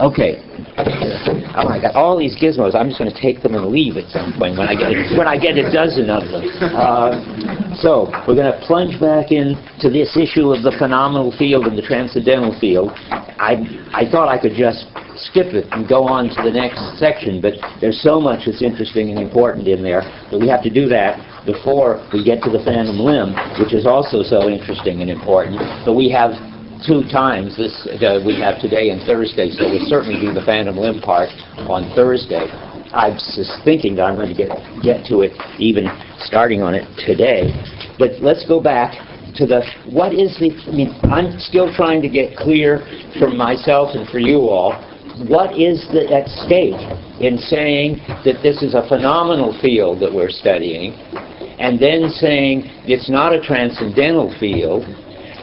Okay. Oh, I got all these gizmos. I'm just going to take them and leave at some point when I get a dozen of them. So we're going to plunge back into this issue of the phenomenal field and the transcendental field. I thought I could just skip it and go on to the next section, but there's so much that's interesting and important in there that we have to do that before we get to the phantom limb, which is also so interesting and important. But we have two times this we have today and Thursday, so we'll certainly do the phantom limb part on Thursday. I'm just thinking that I'm going to get to it even starting on it today. But let's go back to what is the, I mean, I'm still trying to get clear for myself and for you all, what is at stake in saying that this is a phenomenal field that we're studying, and then saying it's not a transcendental field,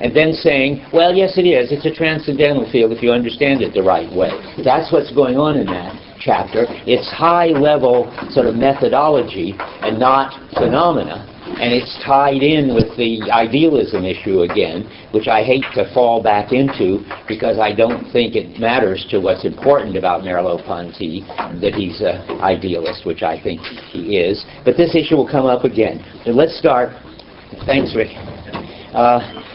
and then saying, well, yes, it is. It's a transcendental field if you understand it the right way. That's what's going on in that chapter. It's high-level sort of methodology and not phenomena. And it's tied in with the idealism issue again, which I hate to fall back into because I don't think it matters to what's important about Merleau-Ponty that he's an idealist, which I think he is. But this issue will come up again. And let's start. Thanks, Rick.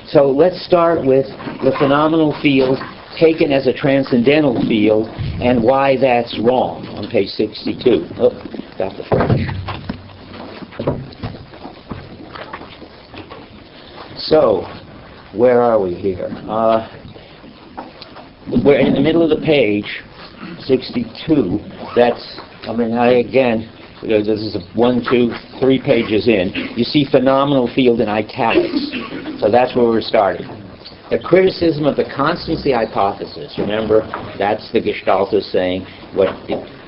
So let's start with the phenomenal field taken as a transcendental field and why that's wrong on page 62. Oh, got the French. So, where are we here? We're in the middle of the page, 62. That's, I mean, this is 1, 2, 3 pages in. You see phenomenal field in italics. So that's where we're starting. The criticism of the constancy hypothesis. Remember, that's the Gestaltist saying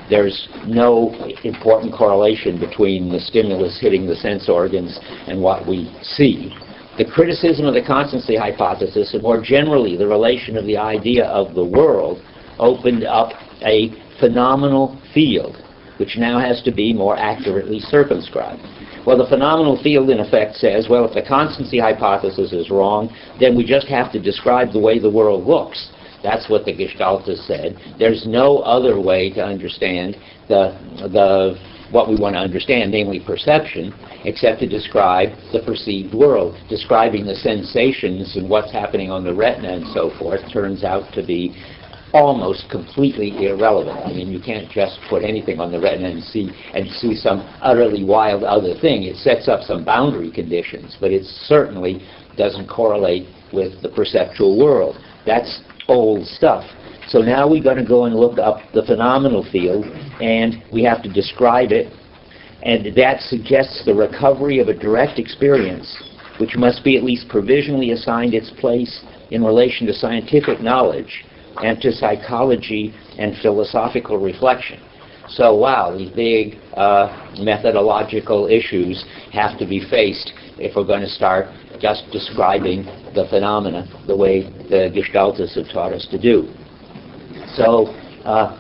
there's no important correlation between the stimulus hitting the sense organs and what we see. The criticism of the constancy hypothesis, and more generally the relation of the idea of the world, opened up a phenomenal field, which now has to be more accurately circumscribed. Well, the phenomenal field, in effect, says, well, if the constancy hypothesis is wrong, then we just have to describe the way the world looks. That's what the Gestaltist said. There's no other way to understand what we want to understand, namely perception, except to describe the perceived world. Describing the sensations and what's happening on the retina and so forth turns out to be almost completely irrelevant. I mean, you can't just put anything on the retina and see some utterly wild other thing. It sets up some boundary conditions, but it certainly doesn't correlate with the perceptual world. That's old stuff. So now we're going to go and look up the phenomenal field, and we have to describe it, and that suggests the recovery of a direct experience, which must be at least provisionally assigned its place in relation to scientific knowledge and to psychology and philosophical reflection. So wow, these big methodological issues have to be faced if we're going to start just describing the phenomena the way the Gestaltists have taught us to do. So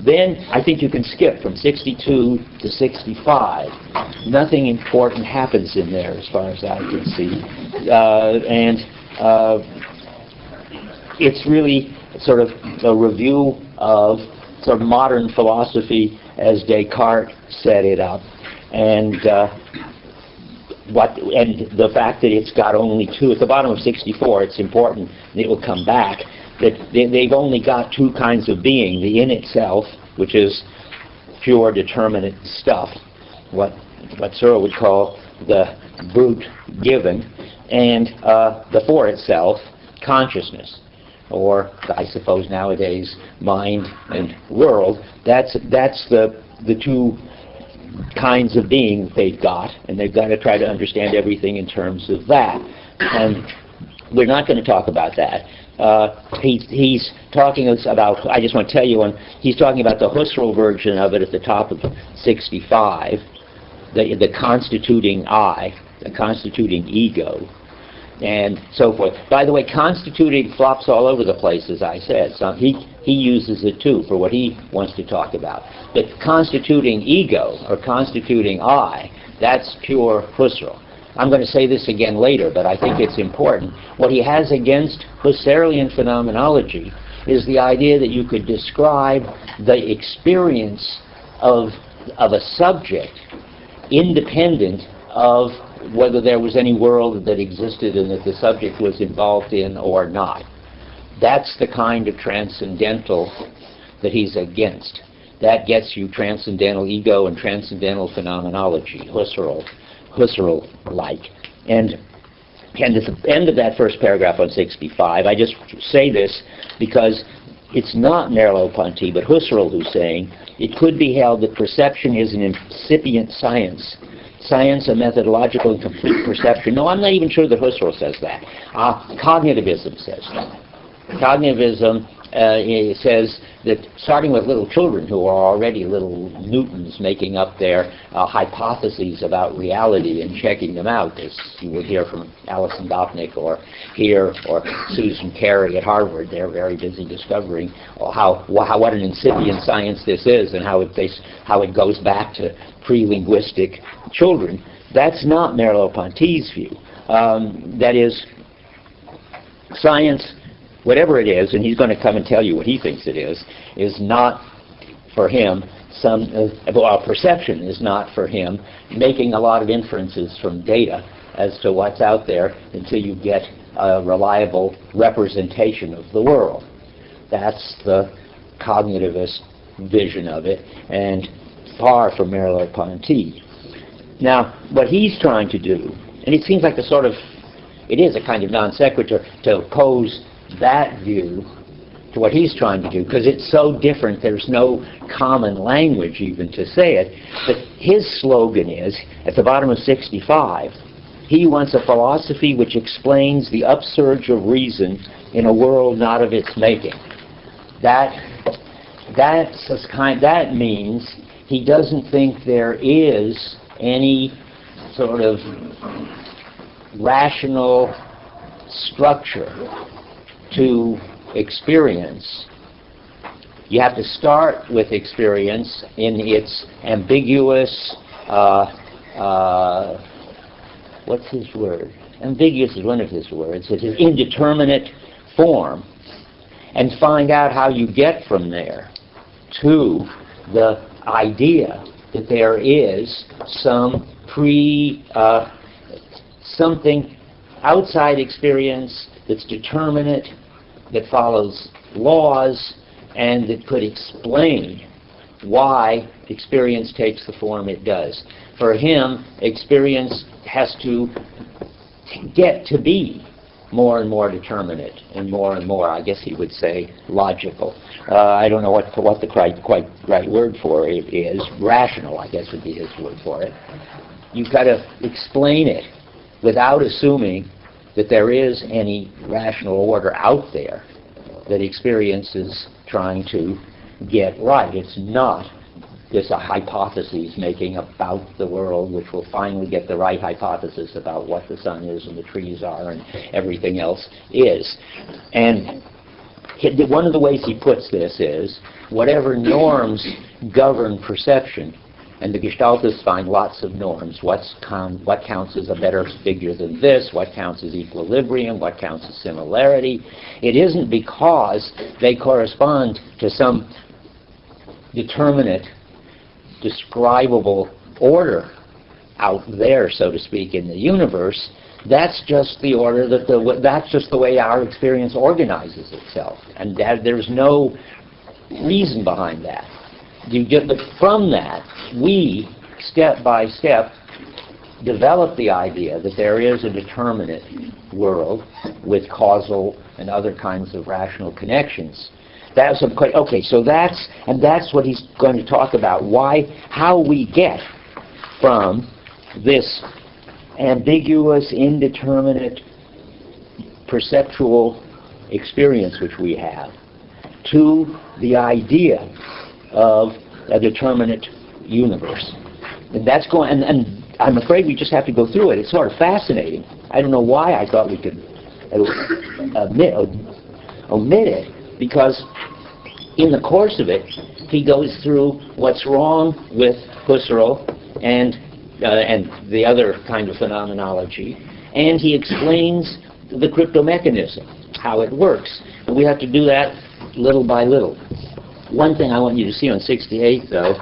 then I think you can skip from 62 to 65. Nothing important happens in there as far as I can see. It's really sort of a review of sort of modern philosophy as Descartes set it up, and the fact that it's got only two at the bottom of 64. It's important, and it will come back, that they've only got two kinds of being: the in itself, which is pure determinate stuff, what Searle would call the brute given, and the for itself, consciousness, or I suppose nowadays mind and world. That's the two kinds of being they've got, and they've got to try to understand everything in terms of that. And we're not going to talk about that. He's talking about, I just want to tell you, he's talking about the Husserl version of it at the top of 65, the constituting I, the constituting ego, and so forth. By the way, constituting flops all over the place, as I said. So he uses it too for what he wants to talk about. But constituting ego, or constituting I, that's pure Husserl. I'm going to say this again later, but I think it's important. What he has against Husserlian phenomenology is the idea that you could describe the experience of a subject independent of whether there was any world that existed and that the subject was involved in or not. That's the kind of transcendental that he's against. That gets you transcendental ego and transcendental phenomenology, Husserl-like. And at the end of that first paragraph on 65, I just say this because it's not Merleau-Ponty, but Husserl who's saying, it could be held that perception is an incipient science. Science, a methodological and complete perception. No, I'm not even sure that Husserl says that. Cognitivism says that. Cognitivism says that starting with little children who are already little Newtons making up their hypotheses about reality and checking them out, as you will hear from Alison Gopnik or Susan Carey at Harvard. They're very busy discovering what an incipient science this is and how it goes back to pre-linguistic children. That's not Merleau-Ponty's view. That is, science, whatever it is, and he's going to come and tell you what he thinks it is not for him perception is not for him making a lot of inferences from data as to what's out there until you get a reliable representation of the world. That's the cognitivist vision of it, and far from Merleau-Ponty. Now, what he's trying to do, and it seems like it is a kind of non sequitur to oppose that view to what he's trying to do, because it's so different, there's no common language even to say it. But his slogan is, at the bottom of 65, he wants a philosophy which explains the upsurge of reason in a world not of its making. That means he doesn't think there is any sort of rational structure to experience. You have to start with experience in its ambiguous, what's his word? Ambiguous is one of his words. It's an indeterminate form, and find out how you get from there to the idea that there is something outside experience that's determinate, that follows laws, and that could explain why experience takes the form it does. For him, experience has to get to be more and more determinate and more, I guess he would say, logical. I don't know what the quite right word for it is. Rational, I guess, would be his word for it. You've got to explain it without assuming that there is any rational order out there that experience is trying to get right. It's not just a hypothesis making about the world, which will finally get the right hypothesis about what the sun is and the trees are and everything else is. And one of the ways he puts this is, whatever norms govern perception, and the Gestaltists find lots of norms. What counts as a better figure than this? What counts as equilibrium? What counts as similarity? It isn't because they correspond to some determinate, describable order out there, so to speak, in the universe. That's just the order that's just the way our experience organizes itself, and there's no reason behind that. But from that, we, step by step, develop the idea that there is a determinate world with causal and other kinds of rational connections. That's okay. So that's what he's going to talk about. How we get from this ambiguous, indeterminate, perceptual experience which we have to the idea of a determinate universe. And that's going, and I'm afraid we just have to go through it. It's sort of fascinating. I don't know why I thought we could omit it, because in the course of it, he goes through what's wrong with Husserl and the other kind of phenomenology, and he explains the cryptomechanism, how it works. And we have to do that little by little. One thing I want you to see on 68, though,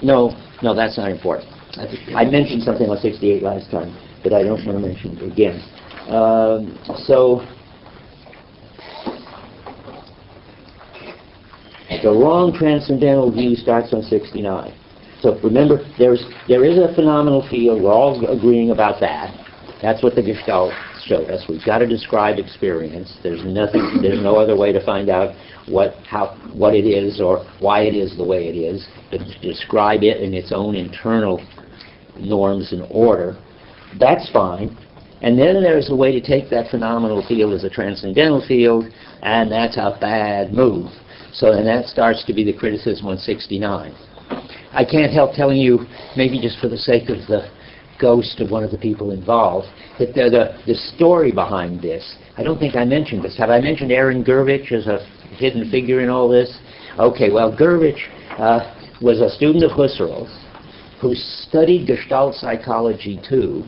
no, that's not important. I mentioned something on 68 last time, but I don't want to mention it again. So, the wrong transcendental view starts on 69. So remember, there is a phenomenal field. We're all agreeing about that. That's what the Gestalt showed us. We've got to describe experience. There's no other way to find out what it is or why it is the way it is, but to describe it in its own internal norms and order. That's fine. And then there's a way to take that phenomenal field as a transcendental field, and that's a bad move. So then that starts to be the criticism on 69. I can't help telling you, maybe just for the sake of the ghost of one of the people involved, that the story behind this, I don't think I mentioned this. Have I mentioned Aaron Gurvich as a hidden figure in all this? Okay, well, Gurvich was a student of Husserl's who studied Gestalt psychology too,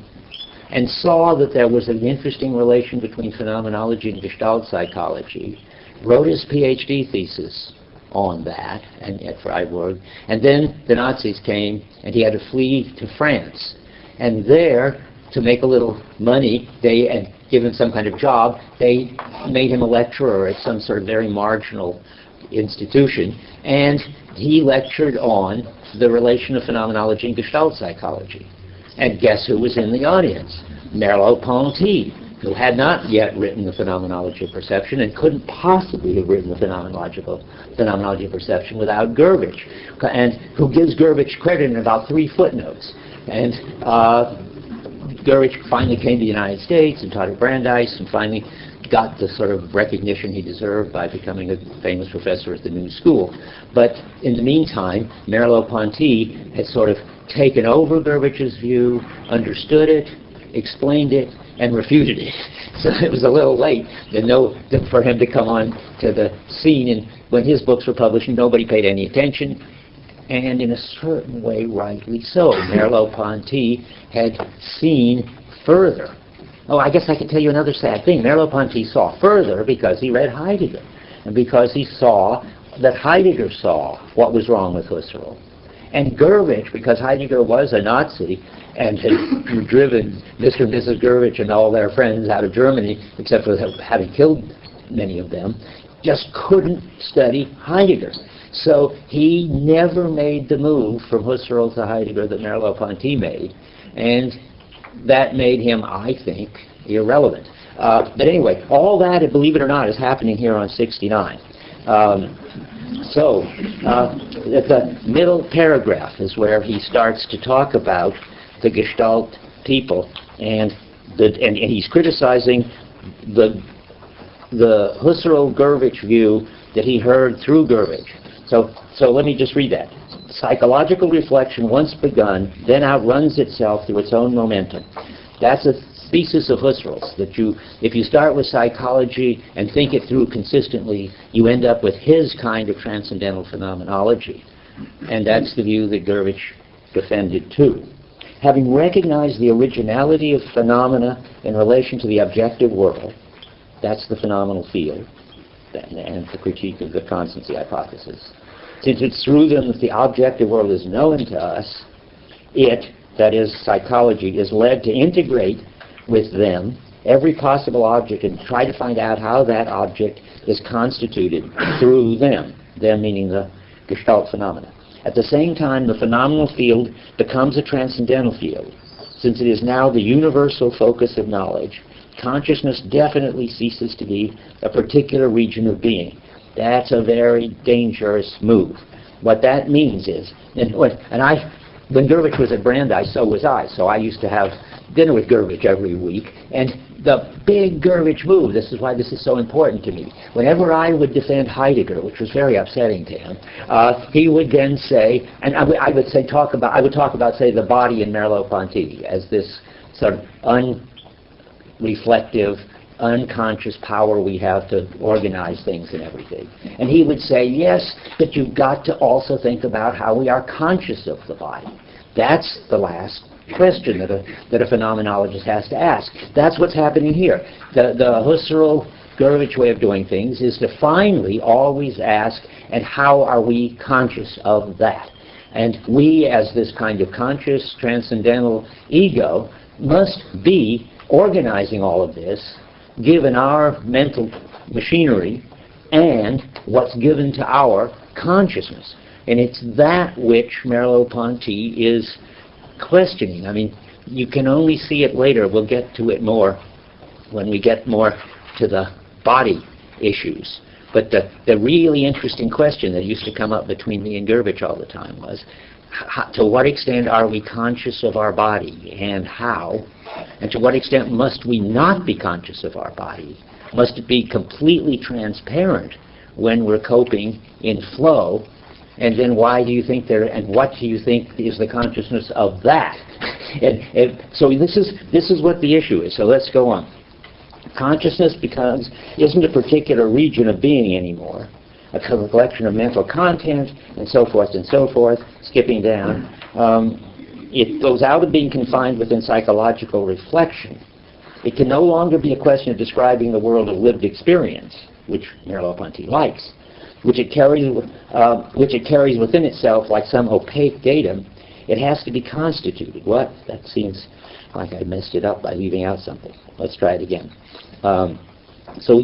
and saw that there was an interesting relation between phenomenology and Gestalt psychology, wrote his PhD thesis on that and at Freiburg, and then the Nazis came and he had to flee to France. And there, to make a little money, and give him some kind of job, they made him a lecturer at some sort of very marginal institution, and he lectured on the relation of phenomenology and Gestalt psychology. And guess who was in the audience? Merleau-Ponty, who had not yet written the Phenomenology of Perception and couldn't possibly have written the Phenomenology of Perception without Gurvich, and who gives Gurvich credit in about 3 footnotes. And Gurvich finally came to the United States and taught at Brandeis and finally got the sort of recognition he deserved by becoming a famous professor at the New School. But in the meantime, Merleau-Ponty had sort of taken over Gurvich's view, understood it, explained it, and refuted it. So it was a little late for him to come on to the scene. And when his books were published, nobody paid any attention. And in a certain way, rightly so. Merleau-Ponty had seen further. Oh, I guess I could tell you another sad thing. Merleau-Ponty saw further because he read Heidegger, and because he saw that Heidegger saw what was wrong with Husserl. And Gurvich, because Heidegger was a Nazi and had driven Mr. and Mrs. Gurvich and all their friends out of Germany, except for having killed many of them, just couldn't study Heidegger. So he never made the move from Husserl to Heidegger that Merleau-Ponty made, and that made him, I think, irrelevant. But anyway, all that, believe it or not, is happening here on 69. So, at the middle paragraph is where he starts to talk about the Gestalt people, and he's criticizing the Husserl-Gurvich view that he heard through Gurvich. So let me just read that. Psychological reflection, once begun, then outruns itself through its own momentum. That's a thesis of Husserl's, that if you start with psychology and think it through consistently, you end up with his kind of transcendental phenomenology. And that's the view that Gurvich defended too. Having recognized the originality of phenomena in relation to the objective world, that's the phenomenal field, and the critique of the constancy hypothesis. Since it's through them that the objective world is known to us, it, that is psychology, is led to integrate with them every possible object and try to find out how that object is constituted through them meaning the Gestalt phenomena. At the same time, the phenomenal field becomes a transcendental field. Since it is now the universal focus of knowledge, consciousness definitely ceases to be a particular region of being. That's a very dangerous move. What that means is, when Gurvich was at Brandeis, so was I. So I used to have dinner with Gurvich every week. And the big Gurvich move, this is why this is so important to me. Whenever I would defend Heidegger, which was very upsetting to him, he would then say, and I would talk about, say, the body in Merleau-Ponty as this sort of unreflective, unconscious power we have to organize things and everything. And he would say, yes, but you've got to also think about how we are conscious of the body. That's the last question that a phenomenologist has to ask. That's what's happening here. The Gurevich way of doing things is to finally always ask, and how are we conscious of that? And we, as this kind of conscious, transcendental ego, must be organizing all of this, given our mental machinery and what's given to our consciousness. And it's that which Merleau-Ponty is questioning. I mean, you can only see it later. We'll get to it more when we get more to the body issues. But the really interesting question that used to come up between me and Gurevich all the time was, to what extent are we conscious of our body, and how? And to what extent must we not be conscious of our body? Must it be completely transparent when we're coping in flow? And then why do you think there, and what do you think is the consciousness of that? And so this is what the issue is. So let's go on. Consciousness isn't a particular region of being anymore, a collection of mental content, and so forth, skipping down. It goes out of being confined within psychological reflection. It can no longer be a question of describing the world of lived experience, which Merleau-Ponty likes, which it carries within itself like some opaque datum. It has to be constituted. What? That seems like I messed it up by leaving out something. Let's try it again. So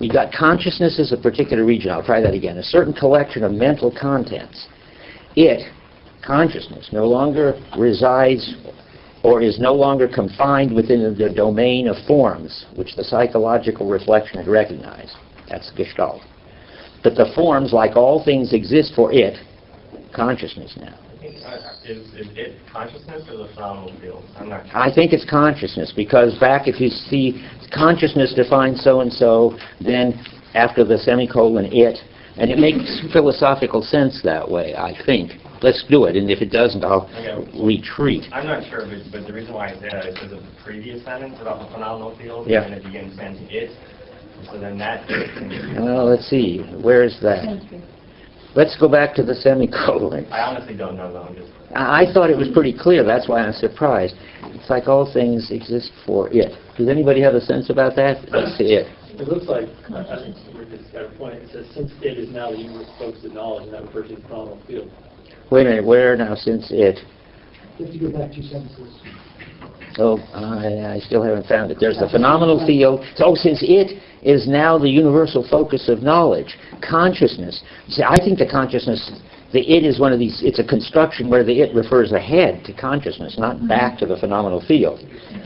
we've got consciousness as a particular region. I'll try that again. A certain collection of mental contents. Consciousness, no longer resides or is no longer confined within the domain of forms, which the psychological reflection had recognized. That's Gestalt. But the forms, like all things, exist for it, consciousness now. Is it consciousness or the phenomenal field? I'm not sure. I think it's consciousness, because back if you see consciousness defines so-and-so, then after the semicolon it, and it makes philosophical sense that way, I think. Let's do it, and if it doesn't, I'll retreat. I'm not sure, but the reason why I say that is because of the previous sentence about the phenomenal field, yeah. And it begins saying it, so then that... Well, let's see, where is that? Let's go back to the semicolon. I honestly don't know, though. I thought it was pretty clear. That's why I'm surprised. It's like all things exist for it. Does anybody have a sense about that? Let's see it. It looks like, I think Richard's got a point. It says, since it is now the universe focus of knowledge, and that refers to the phenomenal field. Wait a minute, where now, since it? You have to go back 2 sentences. Oh, I still haven't found it. There's the phenomenal field. So since it is now the universal focus of knowledge, consciousness. See, I think the consciousness, the it is one of these, it's a construction where the it refers ahead to consciousness, not back to the phenomenal field.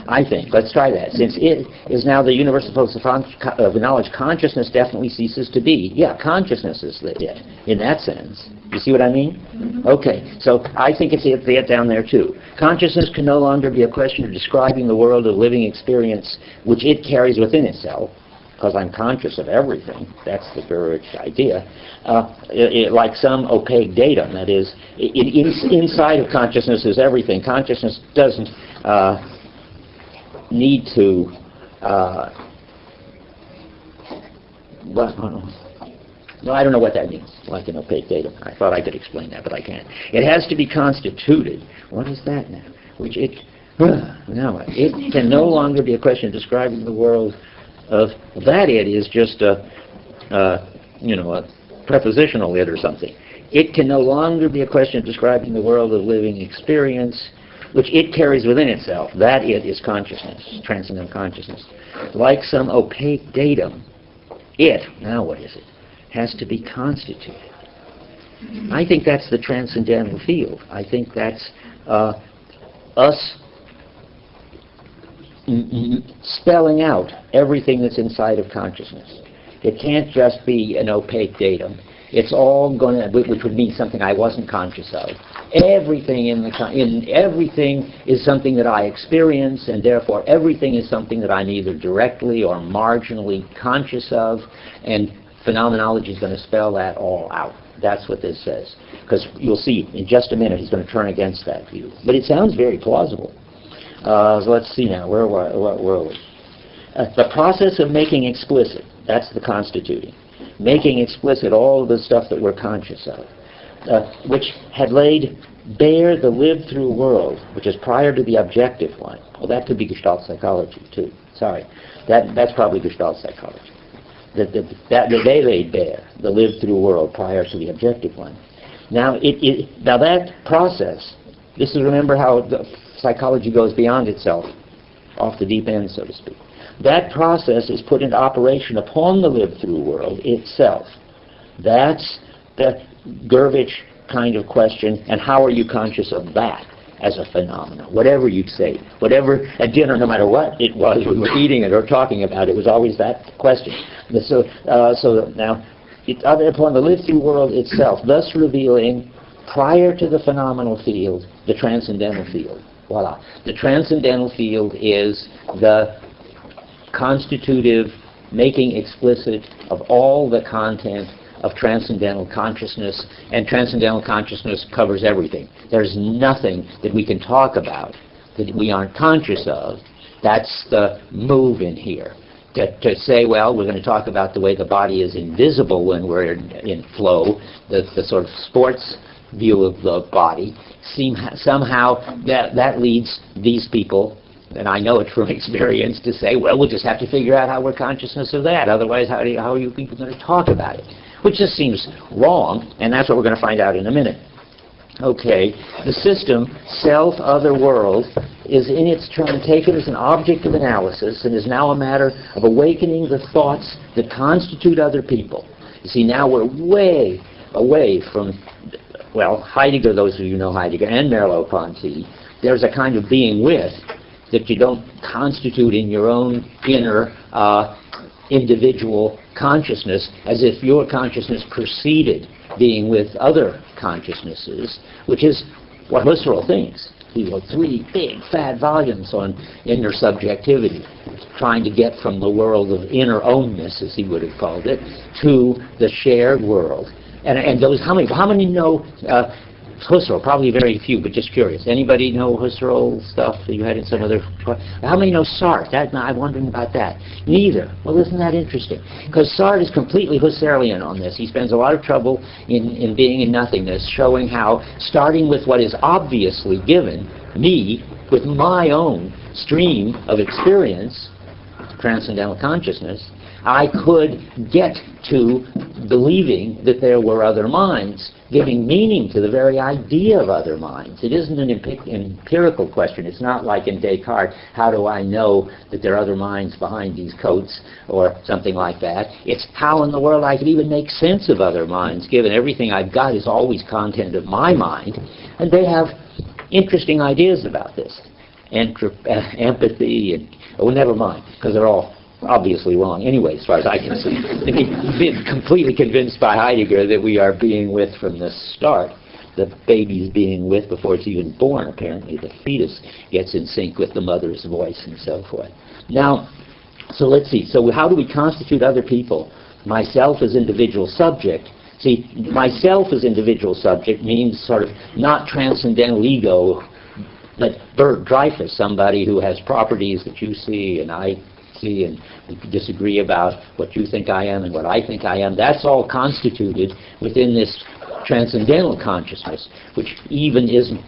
I think. Let's try that. Since it is now the universal focus of knowledge, consciousness definitely ceases to be. Yeah, consciousness is the it, in that sense. You see what I mean? Okay, so I think it's the it down there too. Consciousness can no longer be a question of describing the world of living experience which it carries within itself, because I'm conscious of everything. That's the Gurevich idea. Like some opaque datum, that is, inside of consciousness is everything. Consciousness doesn't need to... No, I don't know what that means, like an opaque datum. I thought I could explain that, but I can't. It has to be constituted. What is that now? Which it... Now, it can no longer be a question of describing the world of... That it is just a prepositional it or something. It can no longer be a question of describing the world of living experience, which it carries within itself. That it is consciousness, transcendental consciousness. Like some opaque datum, it, now what is it, has to be constituted. I think that's the transcendental field. I think that's us spelling out everything that's inside of consciousness. It can't just be an opaque datum. It's all going to, which would mean something I wasn't conscious of. Everything everything is something that I experience, and therefore everything is something that I'm either directly or marginally conscious of, and phenomenology is going to spell that all out. That's what this says. Because you'll see in just a minute he's going to turn against that view. But it sounds very plausible. So let's see now. Where were we? The process of making explicit, that's the constituting. Making explicit all of the stuff that we're conscious of, which had laid bare the lived-through world, which is prior to the objective one. Well, that could be Gestalt psychology, too. Sorry. That's probably Gestalt psychology. that they laid bare, the lived-through world prior to the objective one. Now, now that process, this is, remember how the psychology goes beyond itself, off the deep end, so to speak. That process is put into operation upon the lived-through world itself. That's the Gurvich kind of question, and how are you conscious of that as a phenomenon? Whatever you'd say, whatever, at dinner, no matter what it was, we were eating it or talking about it, was always that question. So now, upon the lived-through world itself, thus revealing, prior to the phenomenal field, the transcendental field. Voila. The transcendental field is the constitutive making explicit of all the content of transcendental consciousness, and transcendental consciousness covers everything. There's nothing that we can talk about that we aren't conscious of. That's the move in here. To say, well, we're going to talk about the way the body is invisible when we're in flow, the sort of sports view of the body, somehow that leads these people, and I know it from experience, to say, well, we'll just have to figure out how we're consciousness of that. Otherwise, how are you people going to talk about it? Which just seems wrong, and that's what we're going to find out in a minute. Okay, the system, self, other world, is in its turn taken as an object of analysis and is now a matter of awakening the thoughts that constitute other people. You see, now we're way away from, well, Heidegger, those of you who know Heidegger, and Merleau, Ponty. There's a kind of being with that you don't constitute in your own inner individual consciousness, as if your consciousness preceded being with other consciousnesses, which is what Husserl thinks. He wrote 3 big, fat volumes on inner subjectivity, trying to get from the world of inner ownness, as he would have called it, to the shared world. And those, how many know Husserl? Probably very few, but just curious. Anybody know Husserl stuff that you had in some other? How many know Sartre? I'm wondering about that. Neither. Well, isn't that interesting? Because Sartre is completely Husserlian on this. He spends a lot of trouble in being in nothingness, showing how, starting with what is obviously given, me, with my own stream of experience, transcendental consciousness, I could get to believing that there were other minds, giving meaning to the very idea of other minds. It isn't an empirical question. It's not like in Descartes, how do I know that there are other minds behind these coats, or something like that. It's how in the world I could even make sense of other minds, given everything I've got is always content of my mind. And they have interesting ideas about this. Empathy, and, oh, never mind, because they're all obviously wrong anyway, as far as I can see. Been completely convinced by Heidegger that we are being with from the start. The baby's being with before it's even born, apparently. The fetus gets in sync with the mother's voice and so forth. Now, so let's see. So how do we constitute other people? Myself as individual subject. See, myself as individual subject means sort of not transcendental ego, but Dreyfus, somebody who has properties that you see and I see, and we could disagree about what you think I am and what I think I am. That's all constituted within this transcendental consciousness, which even isn't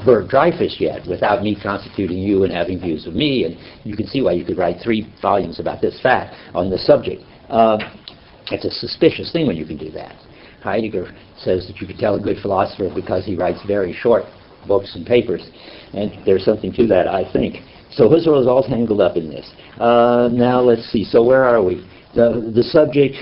Dreyfus yet, without me constituting you and having views of me. And you can see why you could write 3 volumes about this fact on the subject. It's a suspicious thing when you can do that. Heidegger says that you can tell a good philosopher because he writes very short books and papers, and there's something to that, I think. So Husserl is all tangled up in this. Now let's see. So where are we? The subject,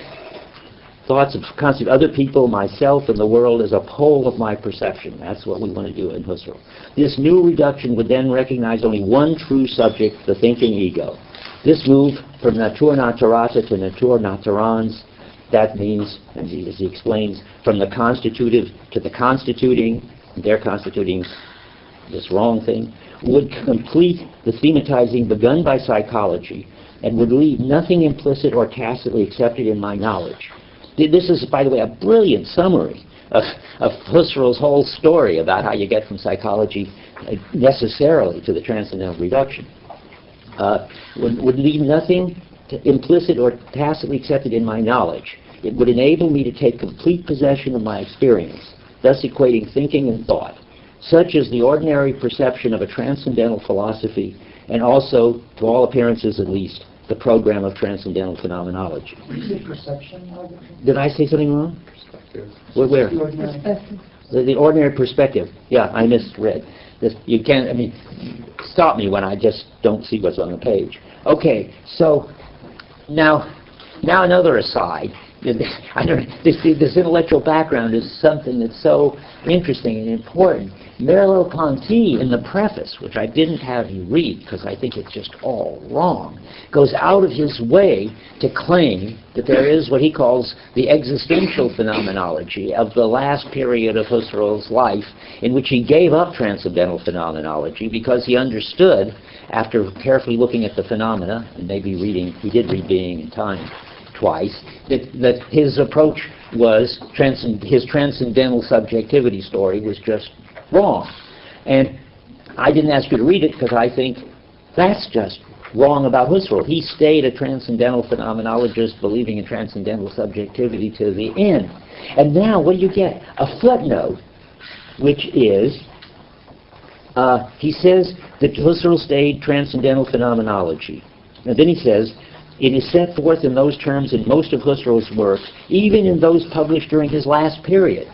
thoughts of constitute other people, myself, and the world as a pole of my perception. That's what we want to do in Husserl. This new reduction would then recognize only one true subject, the thinking ego. This move from Natur naturata to Natur naturans, that means, as he explains, from the constitutive to the constituting, they're constituting this wrong thing, would complete the thematizing begun by psychology and would leave nothing implicit or tacitly accepted in my knowledge. This is, by the way, a brilliant summary of Husserl's whole story about how you get from psychology necessarily to the transcendental reduction. Would leave nothing implicit or tacitly accepted in my knowledge. It would enable me to take complete possession of my experience, thus equating thinking and thought. Such is the ordinary perception of a transcendental philosophy, and also, to all appearances at least, the program of transcendental phenomenology. Did you say perception? Did I say something wrong? Where? The ordinary. The ordinary perspective. Yeah, I misread. This, you can't, I mean, stop me when I just don't see what's on the page. Okay, so now another aside. This intellectual background is something that's so interesting and important. Merleau Ponty, in the preface, which I didn't have you read because I think it's just all wrong, goes out of his way to claim that there is what he calls the existential phenomenology of the last period of Husserl's life, in which he gave up transcendental phenomenology because he understood, after carefully looking at the phenomena, and maybe reading, he did read Being and Time twice, that his approach was, his transcendental subjectivity story was just wrong. And I didn't ask you to read it because I think that's just wrong about Husserl. He stayed a transcendental phenomenologist believing in transcendental subjectivity to the end. And now what do you get? A footnote, which is, he says that Husserl stayed transcendental phenomenology. And then he says, it is set forth in those terms in most of Husserl's work, even in those published during his last period.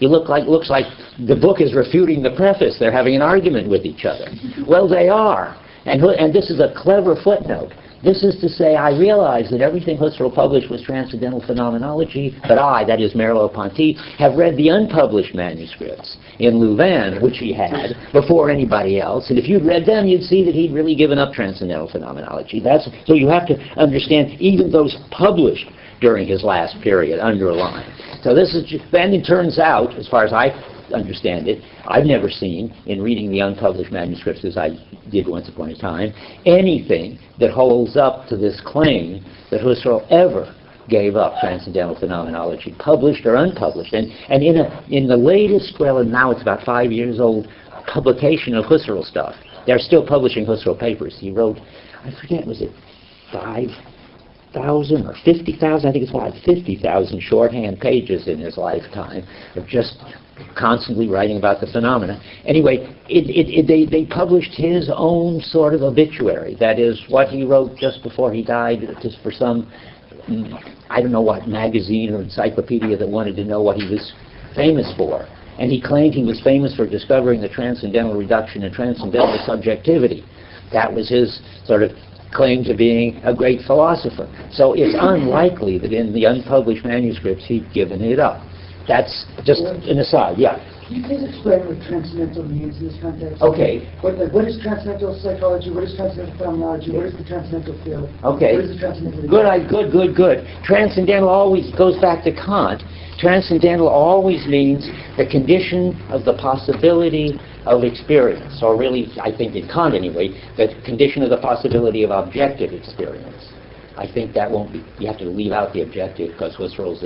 Looks like the book is refuting the preface. They're having an argument with each other. Well, they are. And this is a clever footnote. This is to say, I realize that everything Husserl published was transcendental phenomenology, but I, that is Merleau-Ponty, have read the unpublished manuscripts in Louvain, which he had, before anybody else. And if you'd read them, you'd see that he'd really given up transcendental phenomenology. So you have to understand even those published during his last period, underlined. So this is, and it turns out, as far as I understand it, I've never seen, in reading the unpublished manuscripts as I did once upon a time, anything that holds up to this claim that Husserl ever gave up transcendental phenomenology, published or unpublished. And in the latest, well, and now it's about 5 years old, publication of Husserl stuff, they're still publishing Husserl papers. He wrote, I forget, was it 5,000 or 50,000? I think it's like 50,000 shorthand pages in his lifetime of just constantly writing about the phenomena. Anyway, they published his own sort of obituary. That is what he wrote just before he died, just for some, I don't know what magazine or encyclopedia that wanted to know what he was famous for. And he claimed he was famous for discovering the transcendental reduction and transcendental subjectivity. That was his sort of claim to being a great philosopher. So it's unlikely that in the unpublished manuscripts he'd given it up. That's just an aside, yeah. Can you please explain what transcendental means in this context? Okay. What is transcendental psychology? What is transcendental phenomenology? What is the transcendental field? Okay. What is the transcendental... Good. Transcendental always goes back to Kant. Transcendental always means the condition of the possibility of experience, or really, I think in Kant anyway, the condition of the possibility of objective experience. I think that won't be, you have to leave out the objective because Husserl's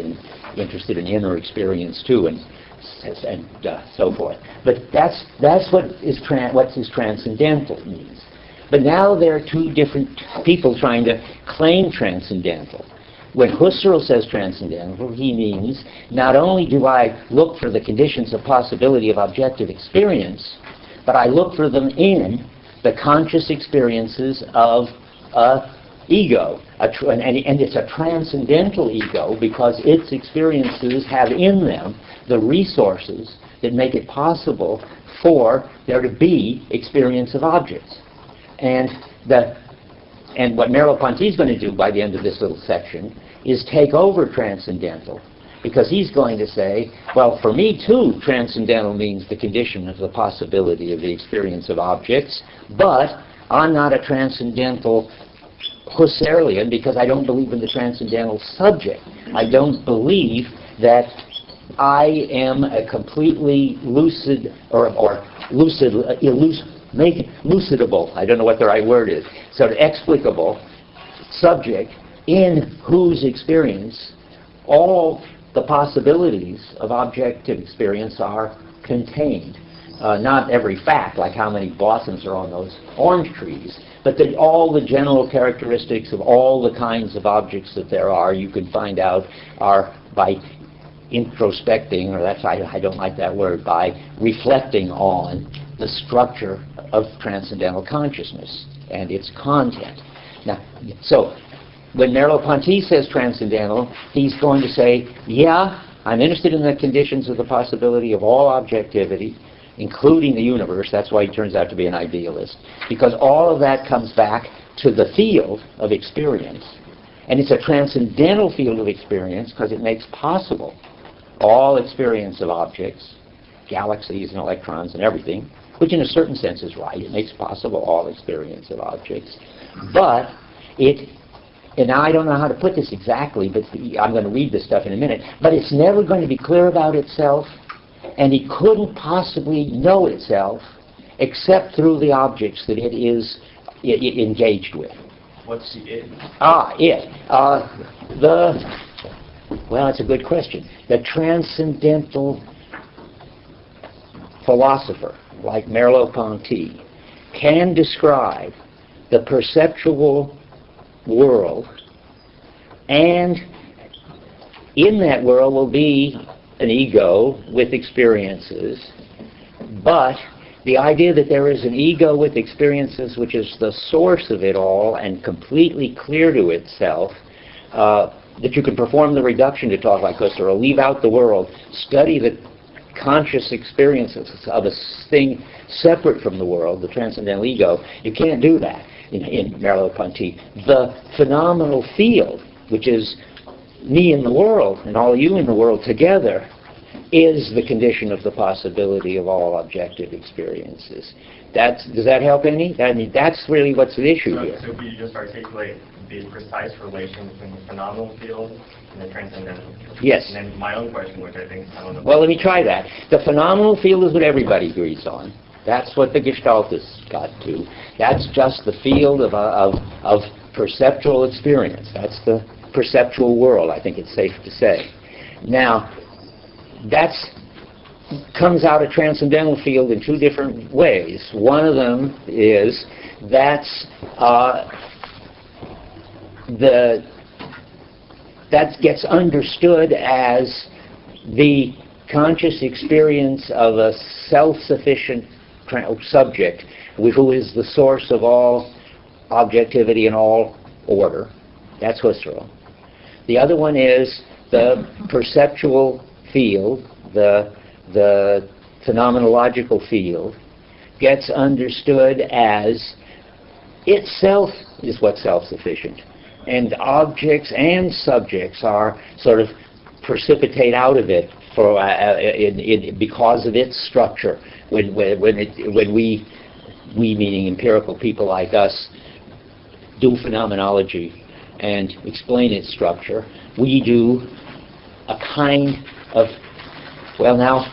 interested in inner experience too, and so forth. But that's what his transcendental means. But now there are two different people trying to claim transcendental. When Husserl says transcendental, he means not only do I look for the conditions of possibility of objective experience, but I look for them in the conscious experiences of ego. And it's a transcendental ego because its experiences have in them the resources that make it possible for there to be experience of objects. And what Merleau-Ponty is going to do by the end of this little section is take over transcendental, because he's going to say, well, for me too, transcendental means the condition of the possibility of the experience of objects, but I'm not a transcendental Husserlian because I don't believe in the transcendental subject. I don't believe that I am a completely lucid lucidable, I don't know what the right word is, sort of explicable subject in whose experience all the possibilities of objective experience are contained. Not every fact, like how many blossoms are on those orange trees, but that all the general characteristics of all the kinds of objects that there are, you can find out are by introspecting, or that's, I don't like that word, by reflecting on the structure of transcendental consciousness and its content. Now, so when Merleau-Ponty says transcendental, he's going to say, yeah, I'm interested in the conditions of the possibility of all objectivity, including the universe. That's why he turns out to be an idealist, because all of that comes back to the field of experience. And it's a transcendental field of experience because it makes possible all experience of objects, galaxies and electrons and everything, which in a certain sense is right. It makes possible all experience of objects. But it, and now I don't know how to put this exactly, but I'm going to read this stuff in a minute, but it's never going to be clear about itself, and it couldn't possibly know itself except through the objects that it is engaged with. What's the it? Well, that's a good question. The transcendental philosopher, like Merleau-Ponty, can describe the perceptual world, and in that world will be an ego with experiences, but the idea that there is an ego with experiences which is the source of it all and completely clear to itself, that you can perform the reduction to talk like Husserl, leave out the world, study the conscious experiences of a thing separate from the world, the transcendental ego. You can't do that in Merleau-Ponty. The phenomenal field, which is me in the world and all you in the world together, is the condition of the possibility of all objective experiences. Does that help any? I mean, that's really what's at issue here. So could you just articulate the precise relation between the phenomenal field and the transcendental field? Yes. And then my own question, which I think, I don't know. Well, let me try that. The phenomenal field is what everybody agrees on. That's what the Gestaltists got to. That's just the field of perceptual experience. That's the perceptual world, I think it's safe to say. Now, that comes out of transcendental field in two different ways. One of them is that gets understood as the conscious experience of a self-sufficient subject who is the source of all objectivity and all order. That's Husserl. The other one is the perceptual field, the phenomenological field, gets understood as itself is what's self-sufficient. And objects and subjects are sort of precipitate out of it for because of its structure. When we meaning empirical people like us, do phenomenology and explain its structure, we do a kind of, well now,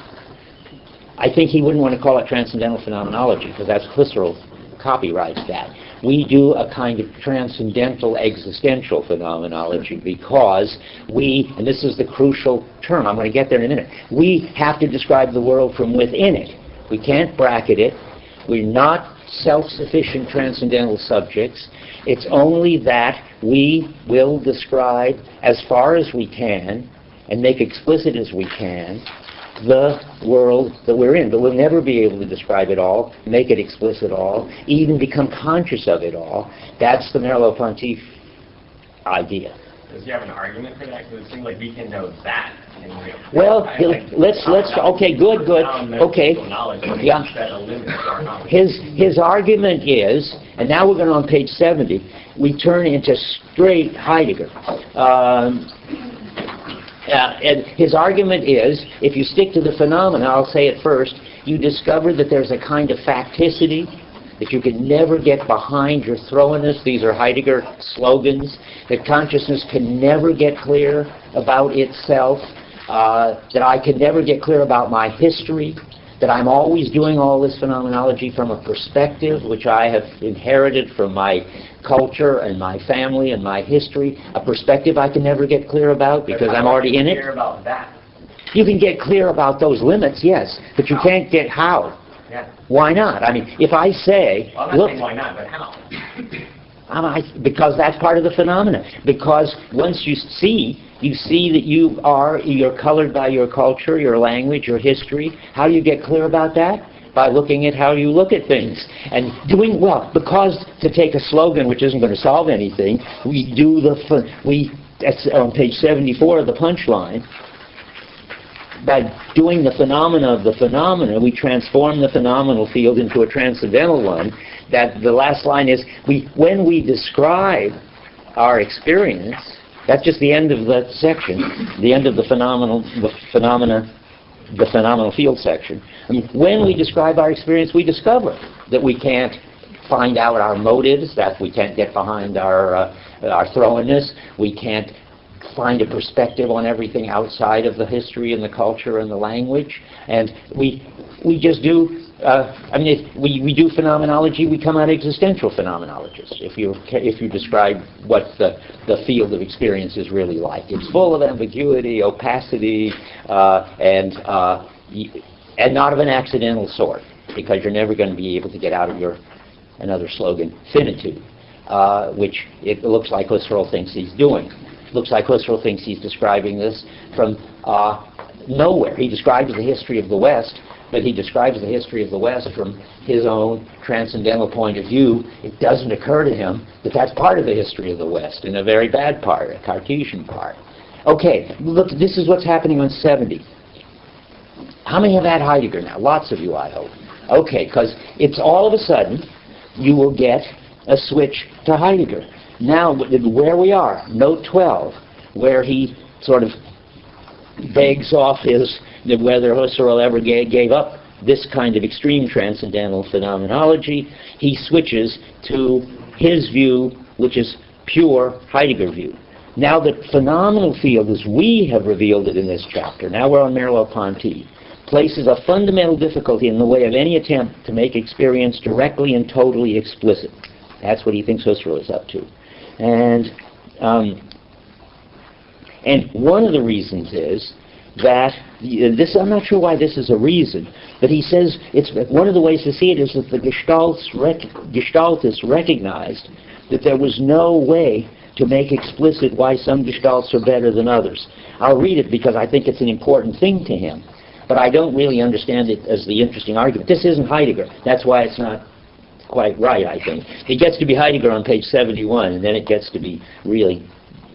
I think he wouldn't want to call it transcendental phenomenology, because that's Husserl copyrights that. We do a kind of transcendental existential phenomenology because we, and this is the crucial term, I'm going to get there in a minute, we have to describe the world from within it. We can't bracket it. We're not self-sufficient transcendental subjects. It's only that we will describe as far as we can and make explicit as we can the world that we're in. But we'll never be able to describe it all, make it explicit all, even become conscious of it all. That's the Merleau-Ponty idea. Does he have an argument for that? Because it seems like we can know that. Well, let's okay, good. Okay. Yeah. His argument is, and now we're going on page 70, we turn into straight Heidegger. And his argument is, if you stick to the phenomena, I'll say it first, you discover that there's a kind of facticity that you can never get behind your thoroughness. These are Heidegger slogans. That consciousness can never get clear about itself, that I can never get clear about my history, that I'm always doing all this phenomenology from a perspective which I have inherited from my culture and my family and my history, a perspective I can never get clear about because I'm already in it. Clear about that. You can get clear about those limits, yes, but you can't get how. Yeah. Why not? I mean, if I say, well, I'm not look, saying why not, but how? Because that's part of the phenomena. Because once you see that you're colored by your culture, your language, your history. How do you get clear about that? by looking at how you look at things. And doing, well, because to take a slogan which isn't going to solve anything, we do that's on page 74 of the punchline. By doing the phenomena of the phenomena, we transform the phenomenal field into a transcendental one. That the last line is, when we describe our experience, that's just the end of the section, the end of the phenomenal field section. I mean, when we describe our experience, we discover that we can't find out our motives, that we can't get behind our throwiness, we can't find a perspective on everything outside of the history and the culture and the language, and we just do. We do phenomenology. We come out existential phenomenologists. If you describe what the field of experience is really like, it's full of ambiguity, opacity, and not of an accidental sort, because you're never going to be able to get out of another slogan, finitude, which it looks like Husserl thinks he's doing. Looks like Husserl thinks he's describing this from nowhere. He describes the history of the West, but he describes the history of the West from his own transcendental point of view. It doesn't occur to him that that's part of the history of the West, and a very bad part, a Cartesian part. Okay, look, this is what's happening on 70. How many have had Heidegger now? Lots of you, I hope. Okay, because it's all of a sudden, you will get a switch to Heidegger. Now, where we are, note 12, where he sort of begs off whether Husserl ever gave up this kind of extreme transcendental phenomenology, he switches to his view, which is pure Heidegger view. Now the phenomenal field, as we have revealed it in this chapter, now we're on Merleau-Ponty, places a fundamental difficulty in the way of any attempt to make experience directly and totally explicit. That's what he thinks Husserl is up to. And one of the reasons is that I'm not sure why this is a reason, but he says it's one of the ways to see it is that the Gestaltists recognized that there was no way to make explicit why some Gestalts are better than others. I'll read it because I think it's an important thing to him, but I don't really understand it as the interesting argument. This isn't Heidegger. That's why it's not quite right, I think. It gets to be Heidegger on page 71, and then it gets to be really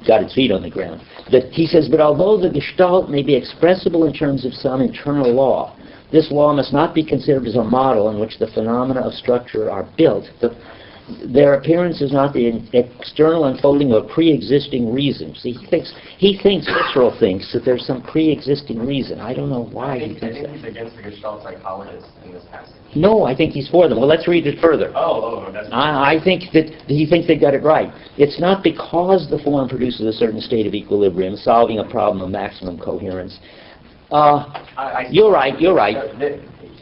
got its feet on the ground. But he says, but although the Gestalt may be expressible in terms of some internal law, this law must not be considered as a model in which the phenomena of structure are built. Their appearance is not the external unfolding of pre-existing reasons. He thinks Husserl thinks that there's some pre-existing reason. I don't know why he thinks that. I think he's against the Gestalt psychologists in this passage. No, I think he's for them. Well, let's read it further. That's I think that he thinks they got it right. It's not because the form produces a certain state of equilibrium, solving a problem of maximum coherence. You're right.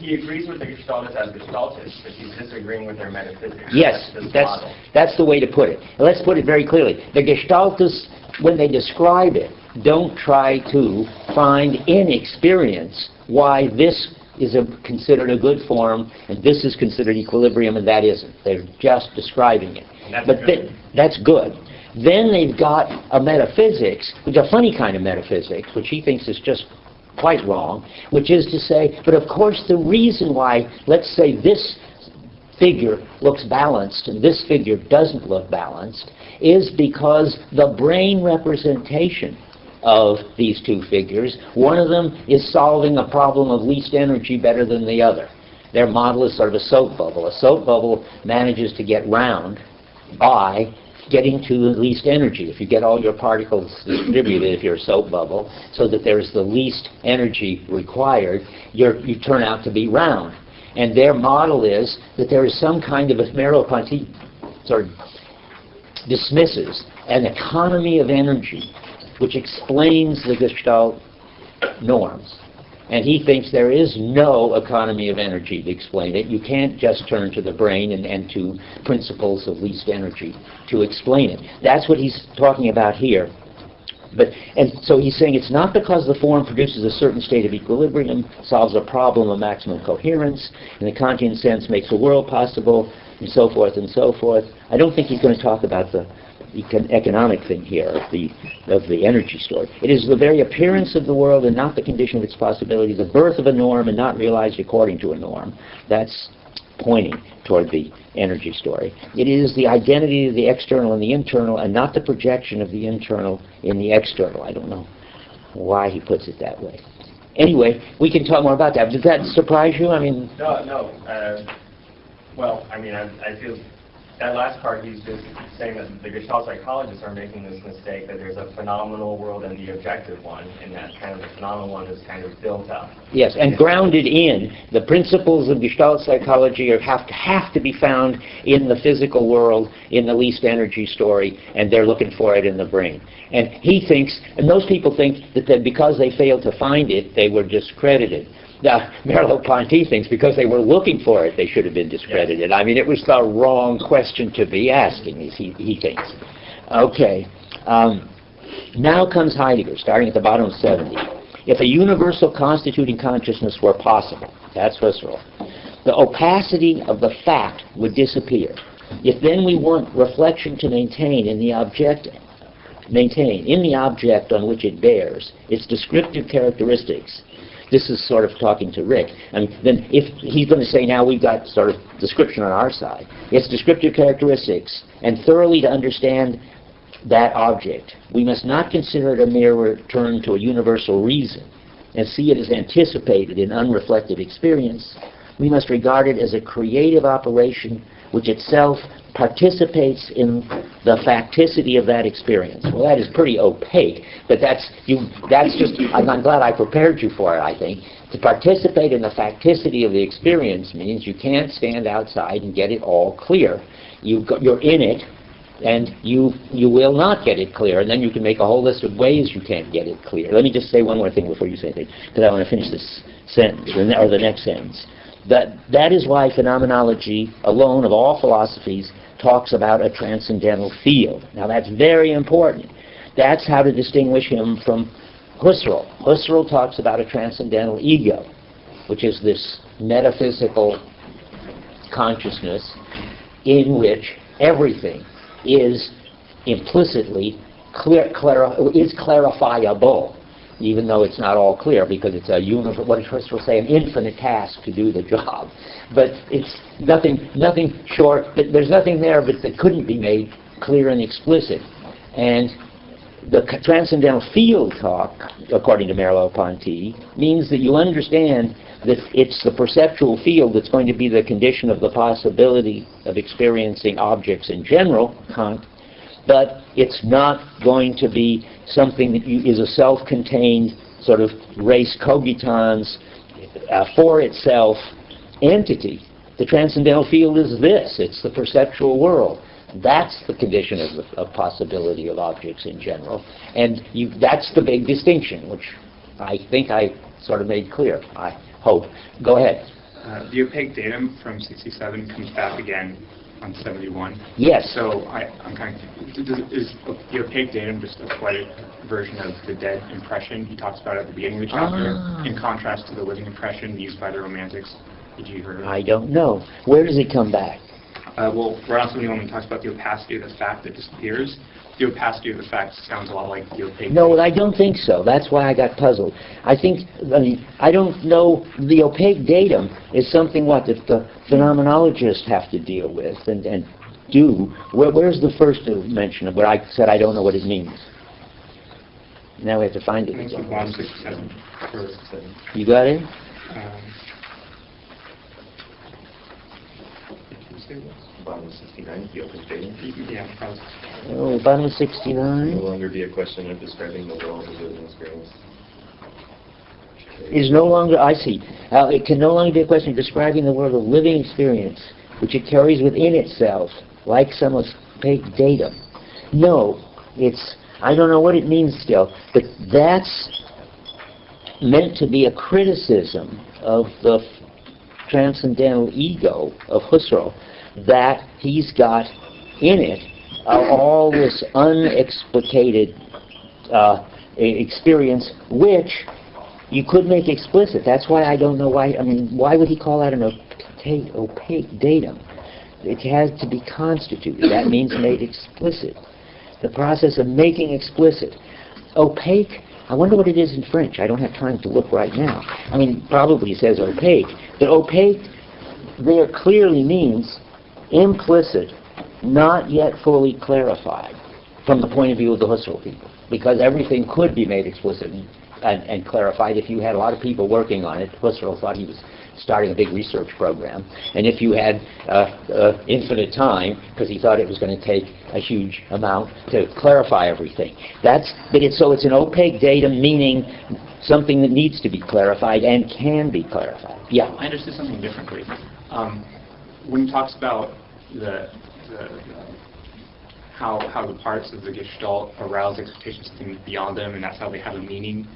He agrees with the Gestaltists as Gestaltists, but he's disagreeing with their metaphysics. Yes, that's the way to put it. Let's put it very clearly. The Gestaltists, when they describe it, don't try to find in experience why this is considered a good form, and this is considered equilibrium, and that isn't. They're just describing it. That's good. Then they've got a metaphysics, which is a funny kind of metaphysics, which he thinks is just quite wrong, which is to say, but of course the reason why, let's say this figure looks balanced and this figure doesn't look balanced is because the brain representation of these two figures, one of them is solving a problem of least energy better than the other. Their model is sort of a soap bubble. A soap bubble manages to get round by getting to the least energy. If you get all your particles distributed, if you're a soap bubble, so that there's the least energy required, you turn out to be round. And their model is that there is some kind of, a Merleau-Ponty sort of dismisses an economy of energy which explains the Gestalt norms. And he thinks there is no economy of energy to explain it. You can't just turn to the brain and to principles of least energy to explain it. That's what he's talking about here. And so he's saying it's not because the form produces a certain state of equilibrium, solves a problem of maximum coherence, in the Kantian sense makes a world possible, and so forth and so forth. I don't think he's going to talk about the economic thing here of the energy story. It is the very appearance of the world and not the condition of its possibility, the birth of a norm and not realized according to a norm. That's pointing toward the energy story. It is the identity of the external and the internal and not the projection of the internal in the external. I don't know why he puts it that way. Anyway, we can talk more about that. Does that surprise you? I mean... No. Well, I mean, I feel that last part, he's just saying that the Gestalt psychologists are making this mistake that there's a phenomenal world and the objective one, and that kind of the phenomenal one is kind of built up. Yes, and grounded in the principles of Gestalt psychology have to be found in the physical world, in the least energy story, and they're looking for it in the brain. And he thinks, and most people think that because they failed to find it, they were discredited. Now, Merleau-Ponty thinks because they were looking for it, they should have been discredited. Yes. I mean, it was the wrong question to be asking, he thinks. Okay. Now comes Heidegger, starting at the bottom of 70. If a universal constituting consciousness were possible, that's Husserl, the opacity of the fact would disappear. If then we want reflection to maintain in the object on which it bears its descriptive characteristics. This is sort of talking to Rick. And then if he's going to say now we've got sort of description on our side, its descriptive characteristics, and thoroughly to understand that object, we must not consider it a mere return to a universal reason and see it as anticipated in unreflective experience. We must regard it as a creative operation which itself participates in the facticity of that experience. Well, that is pretty opaque, but that's just, I'm glad I prepared you for it, I think. To participate in the facticity of the experience means you can't stand outside and get it all clear. You're in it, and you will not get it clear, and then you can make a whole list of ways you can't get it clear. Let me just say one more thing before you say anything, because I want to finish this sentence, or the next sentence. That is why phenomenology, alone of all philosophies, talks about a transcendental field. Now that's very important. That's how to distinguish him from Husserl. Husserl talks about a transcendental ego, which is this metaphysical consciousness in which everything is implicitly is clarifiable, even though it's not all clear, because it's what does Husserl say, an infinite task to do the job. But it's nothing short, there's nothing there but that couldn't be made clear and explicit. And the transcendental field talk, according to Merleau-Ponty, means that you understand that it's the perceptual field that's going to be the condition of the possibility of experiencing objects in general, Kant, but it's not going to be something that is a self-contained sort of res cogitans for itself entity. The transcendental field is this. It's the perceptual world. That's the condition of possibility of objects in general. And that's the big distinction, which I think I sort of made clear, I hope. Go ahead. The opaque datum from 67 comes back again on 71. Yes. So I'm kind of, is the opaque datum just a poetic version of the dead impression he talks about at the beginning of the chapter, in contrast to the living impression used by the Romantics? Did you hear of it? I don't know. Where does it come back? Well, right on 71 when he talks about the opacity of the fact that disappears, the opacity of the fact sounds a lot like the opaque. No, I don't think so. That's why I got puzzled. I don't know, the opaque datum is something that the phenomenologists have to deal with and do. Where's the first mention of where I said I don't know what it means? Now we have to find it. I think it's bottom 67. You got it? Bottom of 69, the open datum. Yeah, probably. Oh, bottom of 69. No longer be a question of describing the world as living experience. Is no longer, I see. It can no longer be a question of describing the world of living experience, which it carries within itself, like some opaque datum. No, I don't know what it means still, but that's meant to be a criticism of the transcendental ego of Husserl, that he's got in it all this unexplicated experience, which you could make explicit. That's why I don't know why. I mean, why would he call that an opaque datum? It has to be constituted. That means made explicit. The process of making explicit. Opaque, I wonder what it is in French. I don't have time to look right now. I mean, it probably says opaque. But opaque there clearly means implicit, not yet fully clarified from the point of view of the Husserl people. Because everything could be made explicit and clarified if you had a lot of people working on it. Husserl thought he was starting a big research program. And if you had infinite time, because he thought it was going to take a huge amount to clarify everything. So it's an opaque datum, meaning something that needs to be clarified and can be clarified. Yeah? I understood something differently. When he talks about how the parts of the Gestalt arouse expectations of things beyond them, and that's how they have a meaning,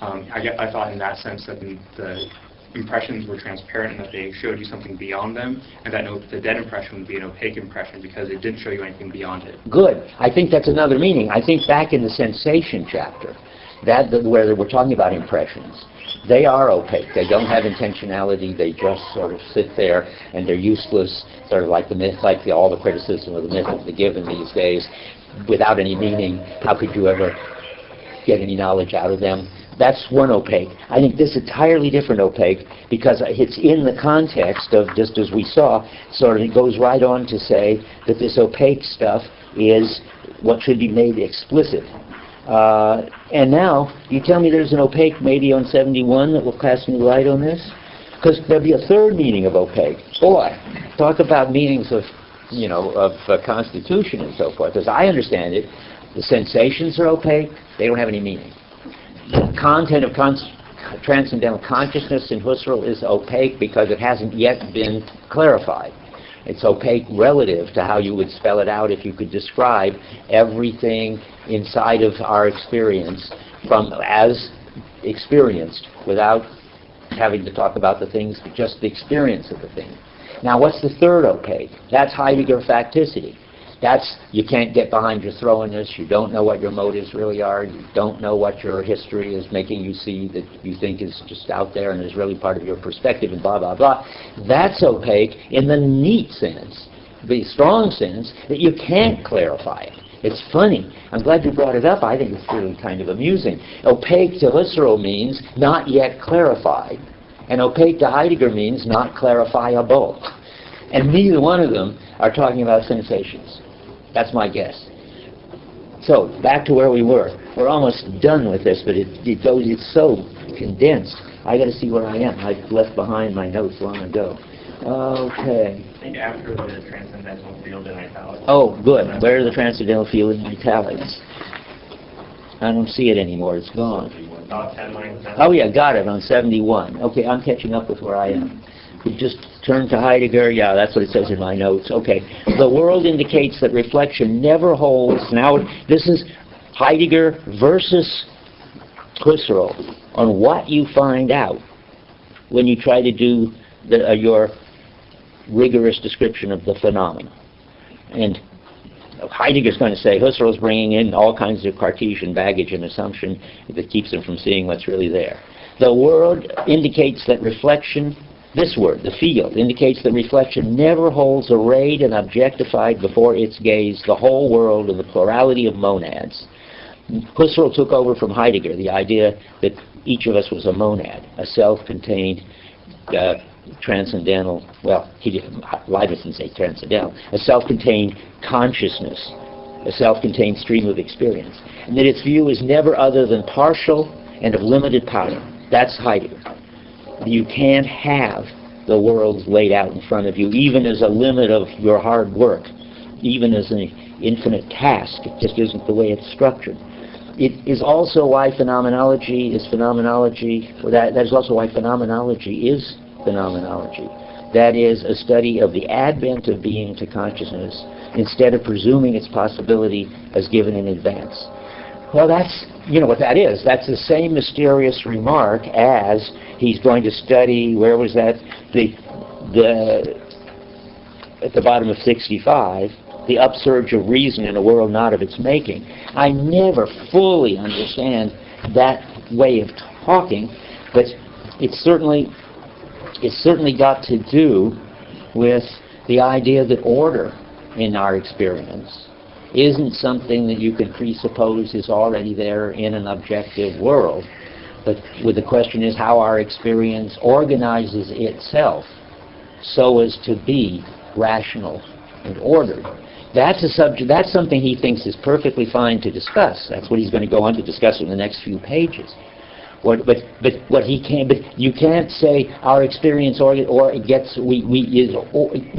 I thought in that sense that the impressions were transparent and that they showed you something beyond them, and that the dead impression would be an opaque impression because it didn't show you anything beyond it. Good. I think that's another meaning. I think back in the sensation chapter, where we're talking about impressions, they are opaque. They don't have intentionality. They just sort of sit there, and they're useless, sort of like the myth, all the criticism of the myth of the given these days, without any meaning. How could you ever get any knowledge out of them? That's one opaque. I think this is entirely different opaque because it's in the context of, just as we saw, sort of it goes right on to say that this opaque stuff is what should be made explicit. And now, you tell me there's an opaque maybe on 71 that will cast any light on this? Because there'll be a third meaning of opaque. Boy, talk about meanings of, constitution and so forth. As I understand it, the sensations are opaque. They don't have any meaning. The content of transcendental consciousness in Husserl is opaque because it hasn't yet been clarified. It's opaque relative to how you would spell it out if you could describe everything inside of our experience as experienced without having to talk about the things, but just the experience of the thing. Now, what's the third opaque? That's Heidegger facticity. You can't get behind your thoroughness. You don't know what your motives really are. You don't know what your history is making you see that you think is just out there and is really part of your perspective and blah, blah, blah. That's opaque in the neat sense, the strong sense, that you can't clarify it. It's funny. I'm glad you brought it up. I think it's really kind of amusing. Opaque to Husserl means not yet clarified. And opaque to Heidegger means not clarifiable. And neither one of them are talking about sensations. That's my guess. So, back to where we were. We're almost done with this, but it's so condensed. I got to see where I am. I left behind my notes long ago. Okay. I think after the transcendental field in italics. Oh, good. Where are the transcendental field in italics? I don't see it anymore. It's gone. About 10 lines down. Oh, yeah, got it, on 71. Okay, I'm catching up with where I am. We just turn to Heidegger. Yeah, that's what it says in my notes. Okay. The world indicates that reflection never holds. Now, this is Heidegger versus Husserl on what you find out when you try to do your rigorous description of the phenomena. And Heidegger's going to say Husserl's bringing in all kinds of Cartesian baggage and assumption that keeps him from seeing what's really there. The world indicates that reflection, this word, the field, indicates that reflection never holds arrayed and objectified before its gaze the whole world of the plurality of monads. Husserl took over from Heidegger the idea that each of us was a monad, a self-contained transcendental, Leibniz didn't say transcendental, a self-contained consciousness, a self-contained stream of experience, and that its view is never other than partial and of limited power. That's Heidegger. You can't have the world laid out in front of you, even as a limit of your hard work, even as an infinite task. It just isn't the way it's structured. It is also why phenomenology is phenomenology. That is also why phenomenology is phenomenology. That is a study of the advent of being to consciousness instead of presuming its possibility as given in advance. Well, that's, what that is. That's the same mysterious remark as he's going to study, where was that? At the bottom of 65, the upsurge of reason in a world not of its making. I never fully understand that way of talking, but it's certainly got to do with the idea that order in our experience isn't something that you can presuppose is already there in an objective world, but the question is how our experience organizes itself so as to be rational and ordered. That's a subject. That's something he thinks is perfectly fine to discuss. That's what he's going to go on to discuss in the next few pages. But you can't say our experience we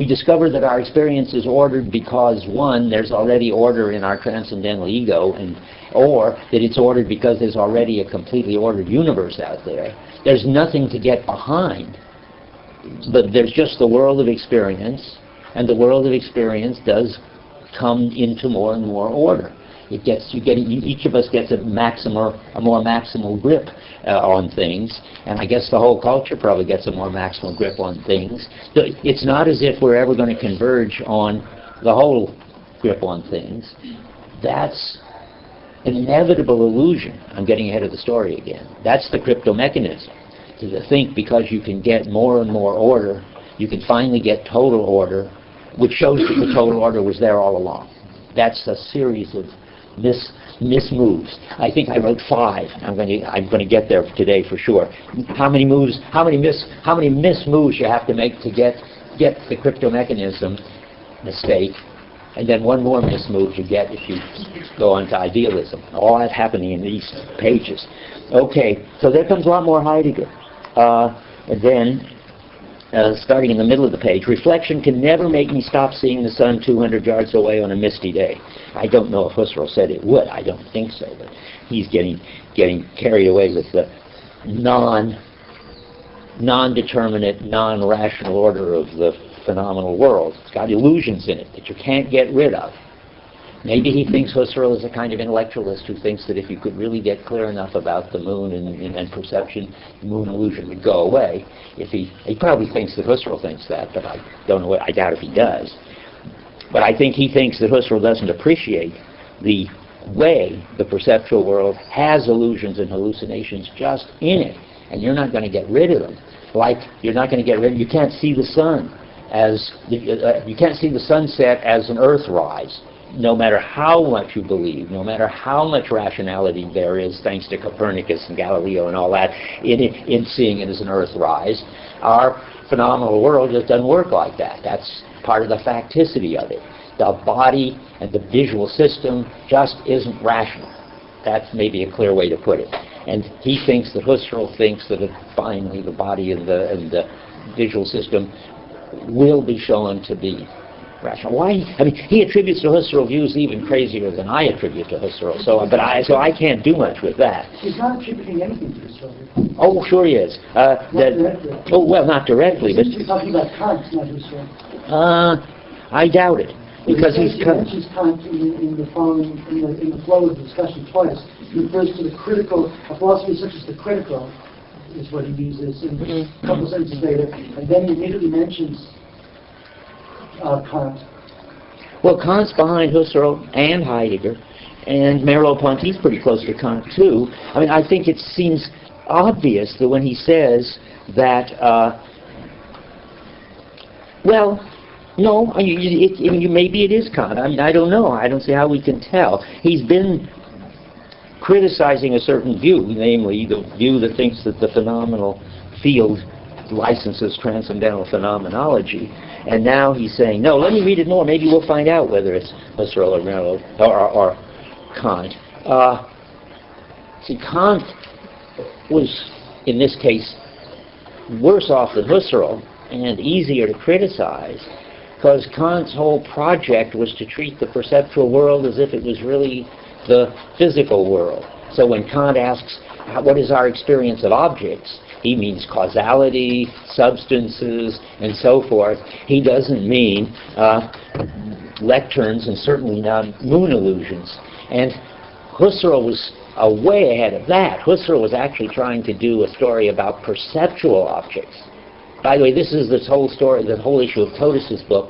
discover that our experience is ordered because one, there's already order in our transcendental ego, or that it's ordered because there's already a completely ordered universe out there. There's nothing to get behind. But there's just the world of experience, and the world of experience does come into more and more order. Each of us gets a more maximal grip on things, and I guess the whole culture probably gets a more maximal grip on things. It's not as if we're ever going to converge on the whole grip on things. That's an inevitable illusion. I'm getting ahead of the story again. That's the crypto mechanism. To think because you can get more and more order, you can finally get total order, which shows that the total order was there all along. That's a series of mismoves. I think I wrote 5. I'm going to get there today for sure. How many mismoves you have to make to get the crypto mechanism mistake, and then one more mismove you get if you go on to idealism. All that happening in these pages. Okay, so there comes a lot more Heidegger. And then, starting in the middle of the page, reflection can never make me stop seeing the sun 200 yards away on a misty day. I don't know if Husserl said it would. I don't think so, but he's getting carried away with the non-determinate, non-rational order of the phenomenal world. It's got illusions in it that you can't get rid of. Maybe he thinks Husserl is a kind of intellectualist who thinks that if you could really get clear enough about the moon and perception, the moon illusion would go away. He probably thinks that Husserl thinks that, but I don't know. I doubt if he does. But I think he thinks that Husserl doesn't appreciate the way the perceptual world has illusions and hallucinations just in it, and you're not going to get rid of them. Like you're not going to get rid of. You can't see the sun you can't see the sunset as an Earthrise. No matter how much you believe, no matter how much rationality there is, thanks to Copernicus and Galileo and all that, in seeing it as an Earthrise, our phenomenal world just doesn't work like that. That's part of the facticity of it. The body and the visual system just isn't rational. That's maybe a clear way to put it. And he thinks that Husserl thinks that finally the body and the visual system will be shown to be rational. Why? I mean, he attributes to Husserl views even crazier than I attribute to Husserl. So I can't do much with that. He's not attributing anything to Husserl. Oh, sure he is. Not directly. Oh, well, not directly, but He's talking about Kant, not Husserl. I doubt it, because he mentions Kant in the flow of the discussion twice. He refers to the critical, a philosophy such as the critical, is what he uses in a couple sentences later, and then he immediately mentions Kant. Well, Kant's behind Husserl and Heidegger, and Merleau Ponty's pretty close to Kant too. I mean, I think it seems obvious that when he says that, well, no, maybe it is Kant. I mean, I don't know. I don't see how we can tell. He's been criticizing a certain view, namely the view that thinks that the phenomenal field licenses transcendental phenomenology. And now he's saying, no, let me read it more. Maybe we'll find out whether it's Husserl or Merleau or Kant. See, Kant was, in this case, worse off than Husserl and easier to criticize, because Kant's whole project was to treat the perceptual world as if it was really the physical world. So when Kant asks, what is our experience of objects? He means causality, substances, and so forth. He doesn't mean lecterns and certainly not moon illusions. And Husserl was way ahead of that. Husserl was actually trying to do a story about perceptual objects. By the way, this is this whole story, the whole issue of Todes's book,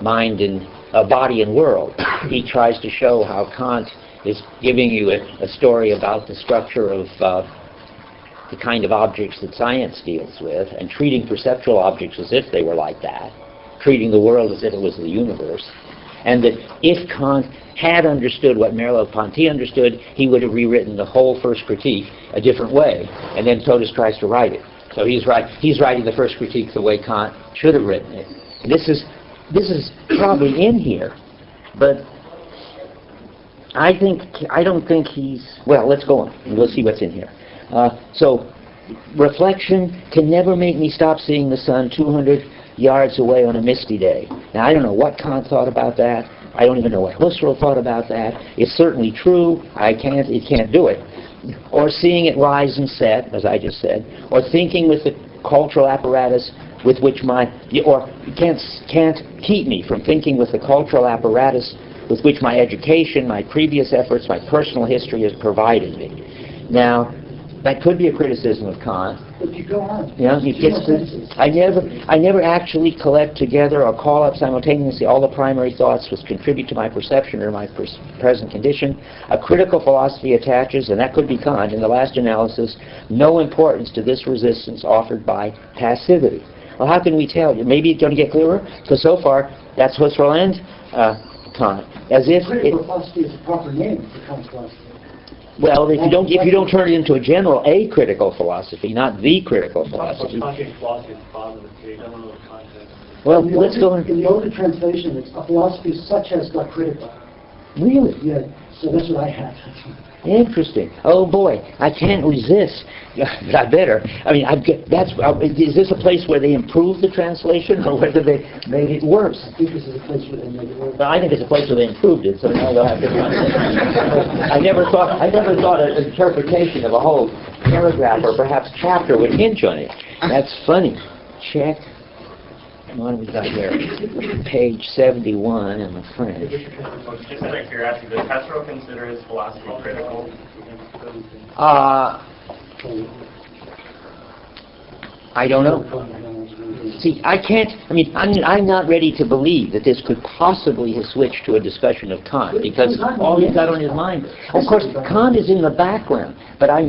Mind and Body and World. He tries to show how Kant is giving you a story about the structure of the kind of objects that science deals with, and treating perceptual objects as if they were like that, treating the world as if it was the universe. and that if Kant had understood what Merleau-Ponty understood, he would have rewritten the whole first critique a different way, and then Totus tries to write it. So he's writing the first critique the way Kant should have written it. And this is probably in here, but I don't think he's, well, let's go on, and we'll see what's in here. So, reflection can never make me stop seeing the sun 200 yards away on a misty day. Now, I don't know what Kant thought about that. I don't even know what Husserl thought about that. It's certainly true. It can't do it. Or seeing it rise and set, as I just said, or thinking with the cultural apparatus with which can't keep me from thinking with the cultural apparatus with which my education, my previous efforts, my personal history has provided me. Now, that could be a criticism of Kant. But you go on. Yeah, it gets to, I never actually collect together or call up simultaneously all the primary thoughts which contribute to my perception or my present condition. A critical philosophy attaches, and that could be Kant, in the last analysis, no importance to this resistance offered by passivity. Well, how can we tell? Maybe it's going to get clearer, because so far, that's Husserl and Kant. As if critical philosophy is a proper name for Kant's philosophy. Well, if you don't turn it into a critical philosophy, not the critical philosophy. Kantian philosophy is positive. You don't know the context. Well, let's go on. In the older translation, it's a philosophy such as the critical. Really? Yeah. So that's what I have. Interesting. Oh boy, I can't resist. But I better. I mean, is this a place where they improved the translation, or whether they made it worse? I think this is a place where they made it worse. Well, I think it's a place where they improved it, so now they'll have to I never thought an interpretation of a whole paragraph or perhaps chapter would hinge on it. That's funny. Check. What have we got here? Page 71 in the French. Just out of curiosity, does Husserl consider his philosophy critical? I don't know. See, I'm not ready to believe that this could possibly have switched to a discussion of Kant, because all he's got on his mind. Of course, Kant is in the background, but I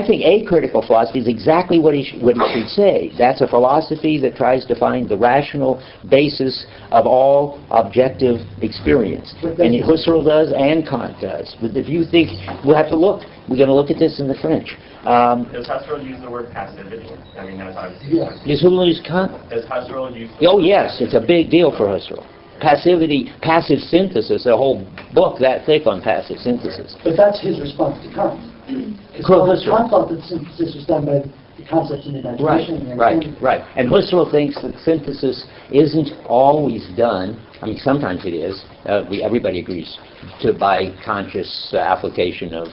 think a critical philosophy is exactly what he should say. That's a philosophy that tries to find the rational basis of all objective experience. And Husserl does, and Kant does. But if you think, we'll have to look. We're going to look at this in the French. Does Husserl use the word passivity? I mean, that's obviously... Does Husserl use Kant? Does Husserl use... Oh, yes, it's a big deal for Husserl. Passivity, passive synthesis, a whole book that thick on passive synthesis. But that's his response to Kant. Kant thought that synthesis was done by the concepts in imagination. Right. And Husserl thinks that synthesis isn't always done. I mean, sometimes it is. Everybody agrees by conscious application of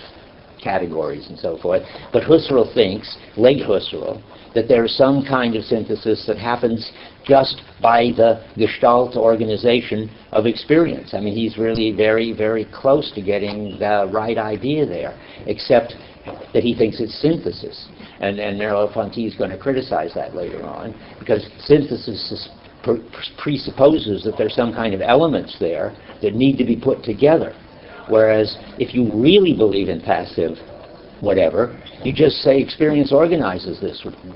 categories and so forth. But Husserl thinks, late Husserl, that there's some kind of synthesis that happens just by the Gestalt organization of experience. I mean, he's really very, very close to getting the right idea there, except that he thinks it's synthesis. And Merleau-Ponty is going to criticize that later on, because synthesis presupposes that there's some kind of elements there that need to be put together. Whereas if you really believe in passive whatever, you just say experience organizes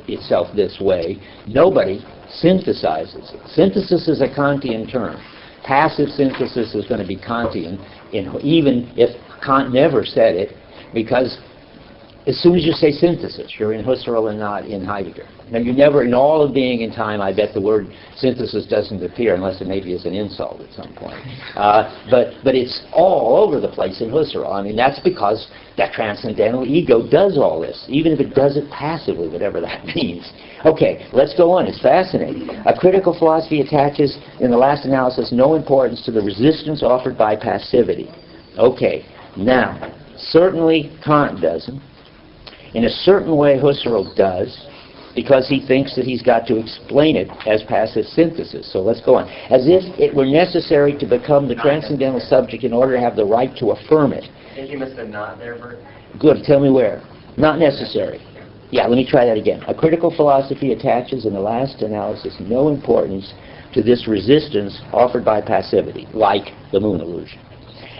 itself this way. Nobody synthesizes it. Synthesis is a Kantian term. Passive synthesis is going to be Kantian, even if Kant never said it, because as soon as you say synthesis, you're in Husserl and not in Heidegger. Now, you never, in all of being and time, I bet the word synthesis doesn't appear, unless it maybe is an insult at some point. But it's all over the place in Husserl. I mean, that's because that transcendental ego does all this, even if it does it passively, whatever that means. Okay, let's go on. It's fascinating. A critical philosophy attaches, in the last analysis, no importance to the resistance offered by passivity. Okay, now, certainly Kant doesn't. In a certain way, Husserl does, because he thinks that he's got to explain it as passive synthesis. So let's go on. As if it were necessary to become the transcendental subject in order to have the right to affirm it. I think you missed a not there, Bert. Good. Tell me where. Not necessary. Yeah, let me try that again. A critical philosophy attaches, in the last analysis, no importance to this resistance offered by passivity, like the moon illusion.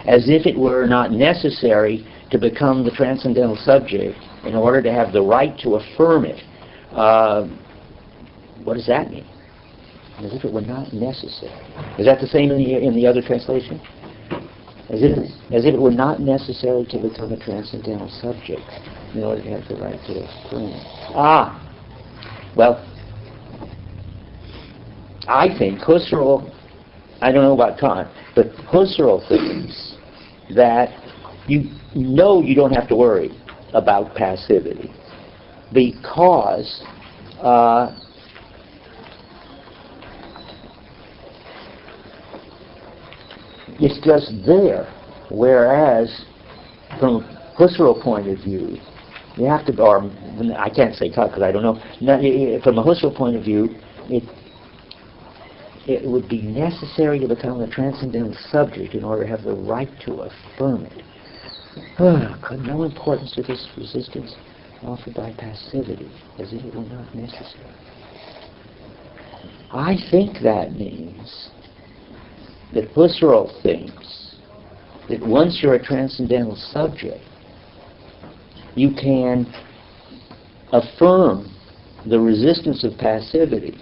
As if it were not necessary to become the transcendental subject in order to have the right to affirm it. What does that mean? as if it were not necessary. Is that the same in the other translation? As if it were not necessary to become a transcendental subject in order to have the right to affirm. Well, I think Husserl, I don't know about Kant, but Husserl thinks that you don't have to worry about passivity because it's just there, whereas from Husserl point of view, you have to, or I can't say Kant because I don't know. From a Husserl point of view, it would be necessary to become a transcendental subject in order to have the right to affirm it. No importance to this resistance offered by passivity, as if it were not necessary. I think that means that Husserl thinks that once you're a transcendental subject, you can affirm the resistance of passivity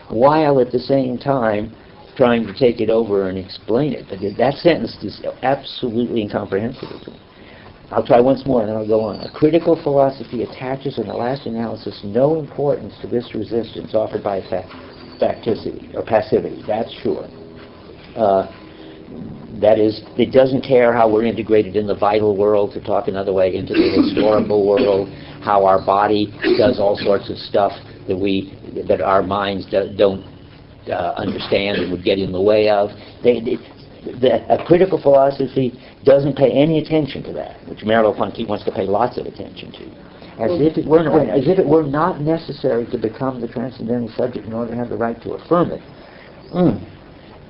while at the same time trying to take it over and explain it. But that sentence is absolutely incomprehensible to me. I'll try once more and then I'll go on. A critical philosophy attaches in the last analysis no importance to this resistance offered by facticity or passivity. That's sure. That is, it doesn't care how we're integrated in the vital world, to talk another way, into the historical world, how our body does all sorts of stuff that our minds don't understand and would get in the way of. A critical philosophy doesn't pay any attention to that, which Merleau Ponty wants to pay lots of attention to. As if it were not necessary to become the transcendental subject in order to have the right to affirm it.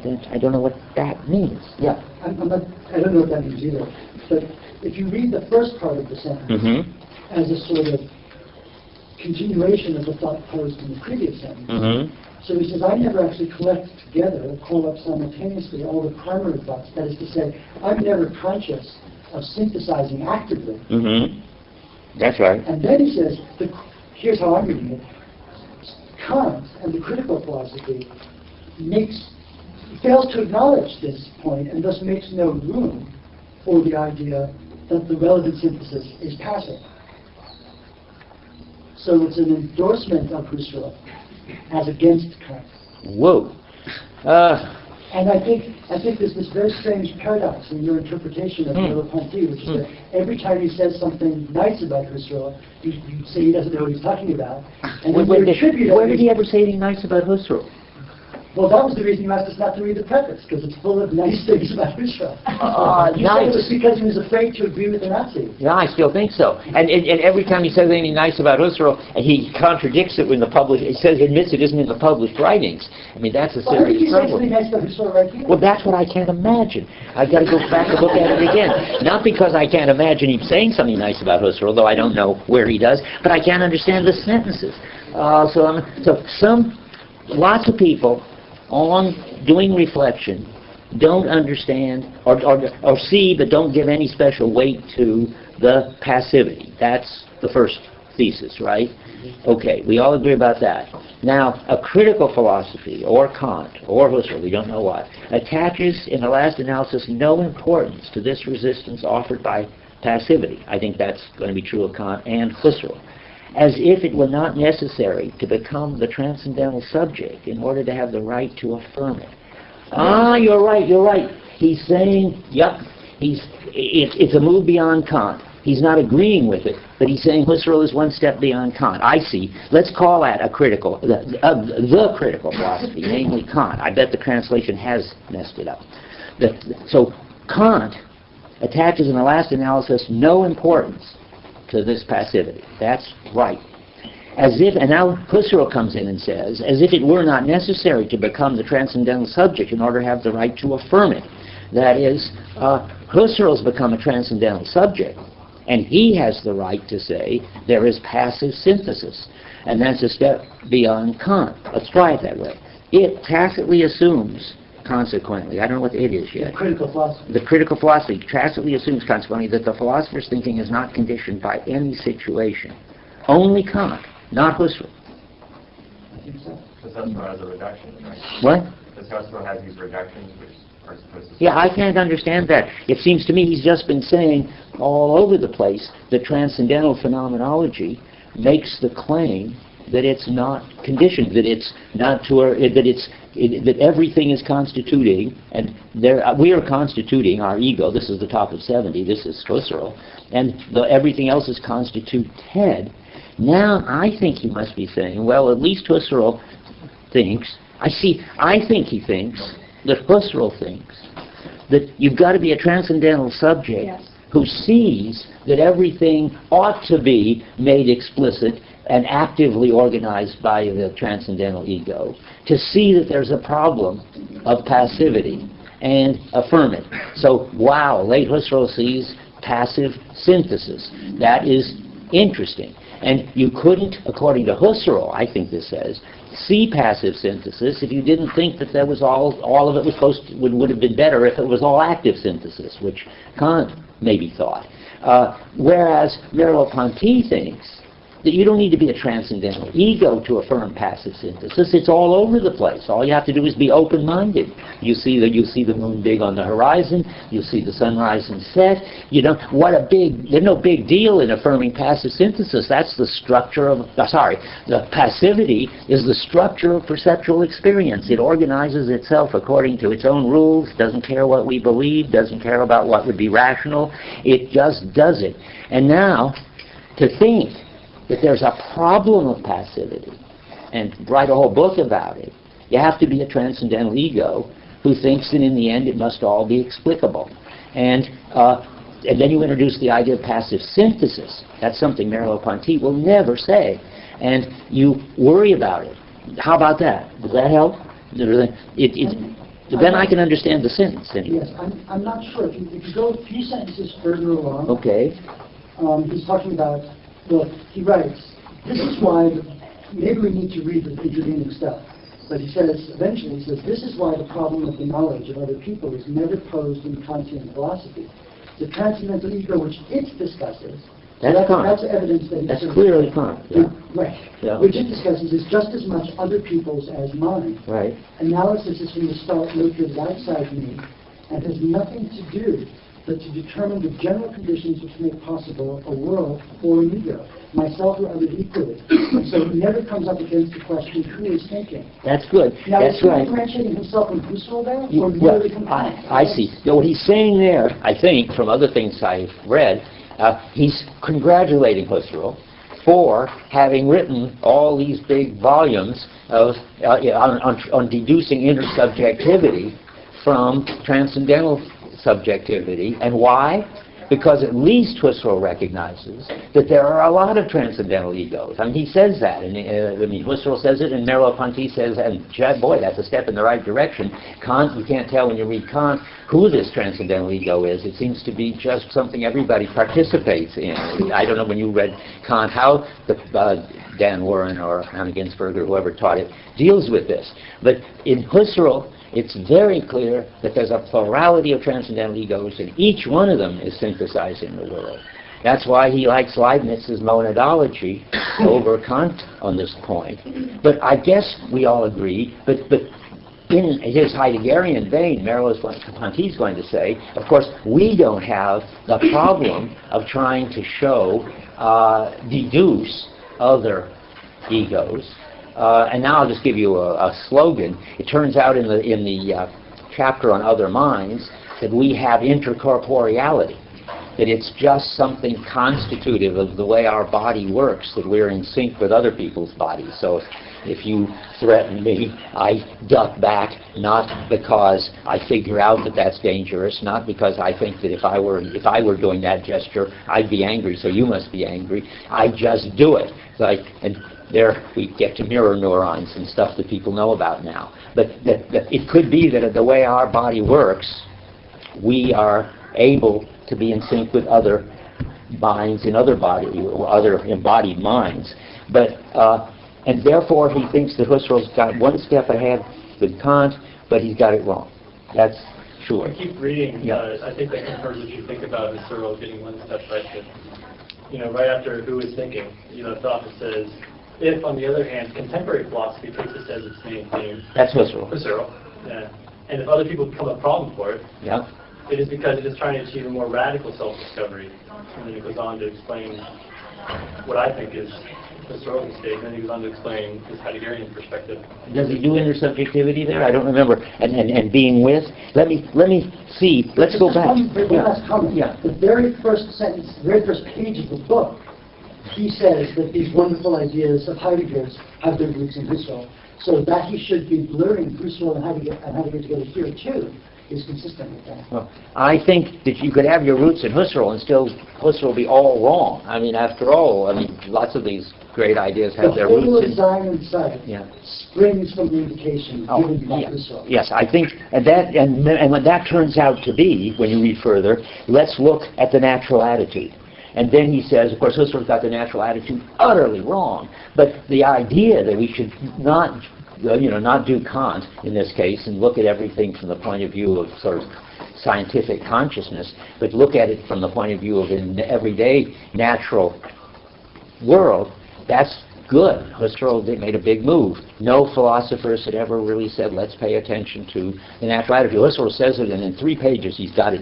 Then I don't know what that means. Yeah, I don't know what that means either. But if you read the first part of the sentence as a sort of continuation of the thought posed in the previous sentence, so he says, I never actually collect together or call up simultaneously all the primary thoughts. That is to say, I'm never conscious of synthesizing actively. That's right. And then he says, here's how I'm reading it. Kant and the critical philosophy fails to acknowledge this point and thus makes no room for the idea that the relevant synthesis is passive. So it's an endorsement of Husserl as against Kant. Whoa. And I think there's this very strange paradox in your interpretation of Merleau-Ponty, which is that every time he says something nice about Husserl, you say he doesn't know what he's talking about. And then Where did he ever say anything nice about Husserl? Well, that was the reason you asked us not to read the preface, because it's full of nice things about Husserl. You said it was because he was afraid to agree with the Nazis. Yeah, I still think so. And every time he says anything nice about Husserl, he contradicts it when admits it isn't in the published writings. I mean, that's a serious trouble. Nice about Husserl right here. Well, that's what I can't imagine. I've got to go back and look at it again. Not because I can't imagine him saying something nice about Husserl, though I don't know where he does, but I can't understand the sentences. Lots of people on doing reflection don't understand or see but don't give any special weight to the passivity. That's the first thesis, right? Okay, we all agree about that. Now, a critical philosophy, or Kant, or Husserl, we don't know what, attaches in the last analysis no importance to this resistance offered by passivity. I think that's going to be true of Kant and Husserl. As if it were not necessary to become the transcendental subject in order to have the right to affirm it. You're right. He's saying, it's a move beyond Kant. He's not agreeing with it, but he's saying Husserl is one step beyond Kant. I see. Let's call that the critical philosophy, namely Kant. I bet the translation has messed it up. So Kant attaches in the last analysis no importance to this passivity. That's right. And now Husserl comes in and says, as if it were not necessary to become the transcendental subject in order to have the right to affirm it. That is, Husserl's become a transcendental subject, and he has the right to say there is passive synthesis. And that's a step beyond Kant. Let's try it that way. It tacitly assumes, consequently, I don't know what it is yet. The critical philosophy. The critical philosophy tacitly assumes, consequently, that the philosopher's thinking is not conditioned by any situation. Only Kant, not Husserl. I think itself. Because Husserl has a reduction, right? What? Because Husserl has these reductions which are supposed to... Yeah, I can't understand that. It seems to me he's just been saying all over the place that transcendental phenomenology makes the claim that it's not conditioned, that it's not that everything is constituting, and we are constituting our ego. This is the top of 70. This is Husserl, and everything else is constituted. Now I think he must be saying, well, at least Husserl thinks. I think he thinks that Husserl thinks that you've got to be a transcendental subject. Yes. Who sees that everything ought to be made explicit and actively organized by the transcendental ego, to see that there's a problem of passivity and affirm it. So, wow, late Husserl sees passive synthesis. That is interesting. And you couldn't, according to Husserl, I think this says, see passive synthesis if you didn't think that there was all of it was would have been better if it was all active synthesis, which Kant maybe thought. Whereas Merleau-Ponty thinks that you don't need to be a transcendental ego to affirm passive synthesis. It's all over the place. All you have to do is be open-minded. You see the moon big on the horizon. You see the sunrise and set. You know there's no big deal in affirming passive synthesis. That's the structure of. The passivity is the structure of perceptual experience. It organizes itself according to its own rules. Doesn't care what we believe. Doesn't care about what would be rational. It just does it. And now, to think that there's a problem of passivity and write a whole book about it, you have to be a transcendental ego who thinks that in the end it must all be explicable. And then you introduce the idea of passive synthesis. That's something Merleau-Ponty will never say. And you worry about it. How about that? Does that help? Then I can understand the sentence. Anyway. Yes, I'm not sure. If you go a few sentences further along, Okay. He's talking about, well, he writes, this is why, maybe we need to read the intervening stuff, but he says, eventually he says, this is why the problem of the knowledge of other people is never posed in Kantian philosophy. The transcendental ego which it discusses, that's evidence that That's clearly Kant. Yeah. Right. Yeah. Which it discusses is just as much other people's as mine. Right. Analysis is from the start located outside me and has nothing to do but to determine the general conditions which make possible a world for an ego, myself or others equally. And so he never comes up against the question, who is thinking? That's good. Now, That's is he right. differentiating himself from Husserl there? Or Well, merely from Kant? I see. Now, what he's saying there, I think, from other things I've read, he's congratulating Husserl for having written all these big volumes of on deducing intersubjectivity from transcendental subjectivity. And why? Because at least Husserl recognizes that there are a lot of transcendental egos. I mean, he says that. And Husserl says it, and Merleau-Ponty says, and boy, that's a step in the right direction. Kant, you can't tell when you read Kant who this transcendental ego is. It seems to be just something everybody participates in. I don't know when you read Kant how Dan Warren or Anna Ginsberg or whoever taught it deals with this. But in Husserl, it's very clear that there's a plurality of transcendental egos, and each one of them is synthesizing the world. That's why he likes Leibniz's monadology over Kant on this point. But I guess we all agree, but in his Heideggerian vein, Merleau-Ponty's going to say, of course, we don't have the problem of trying to show, deduce other egos. And now I'll just give you a slogan. It turns out in the chapter on other minds that we have intercorporeality, that it's just something constitutive of the way our body works, that we're in sync with other people's bodies. So if you threaten me, I duck back, not because I figure out that that's dangerous, not because I think that if I were doing that gesture, I'd be angry, so you must be angry. I just do it. And there we get to mirror neurons and stuff that people know about now. But it could be that the way our body works, we are able to be in sync with other minds in other embodied minds. But and therefore he thinks that Husserl's got one step ahead with Kant, but he's got it wrong. That's sure. I keep reading. Yeah. I think that confirms what you think about Husserl getting one step right. Right after who is thinking, the author says, If, on the other hand, contemporary philosophy takes this as its main theme, That's Husserl. Husserl, yeah. And if other people become a problem for it, Yeah. it is because it is trying to achieve a more radical self-discovery. And then it goes on to explain what I think is Husserl's mistake, and then he goes on to explain his Heideggerian perspective. Does he do intersubjectivity there? I don't remember. And being with. Let me see. Let's go back. One last comment. Yeah. The very first sentence, the very first page of the book, he says that these wonderful ideas of Heidegger's have their roots in Husserl. So that he should be blurring Husserl and Heidegger together here too is consistent with that. Well, I think that you could have your roots in Husserl and still Husserl be all wrong. I mean, after all, lots of these great ideas have their The roots in... design and sight springs from the indication given by Husserl. Yes, I think, and when that turns out to be, when you read further, let's look at the natural attitude. And then he says, of course, Husserl's got the natural attitude utterly wrong. But the idea that we should not do Kant in this case and look at everything from the point of view of sort of scientific consciousness, but look at it from the point of view of an everyday natural world, that's good. Husserl made a big move. No philosophers had ever really said, let's pay attention to the natural attitude. Husserl says it, and in 3 pages he's got it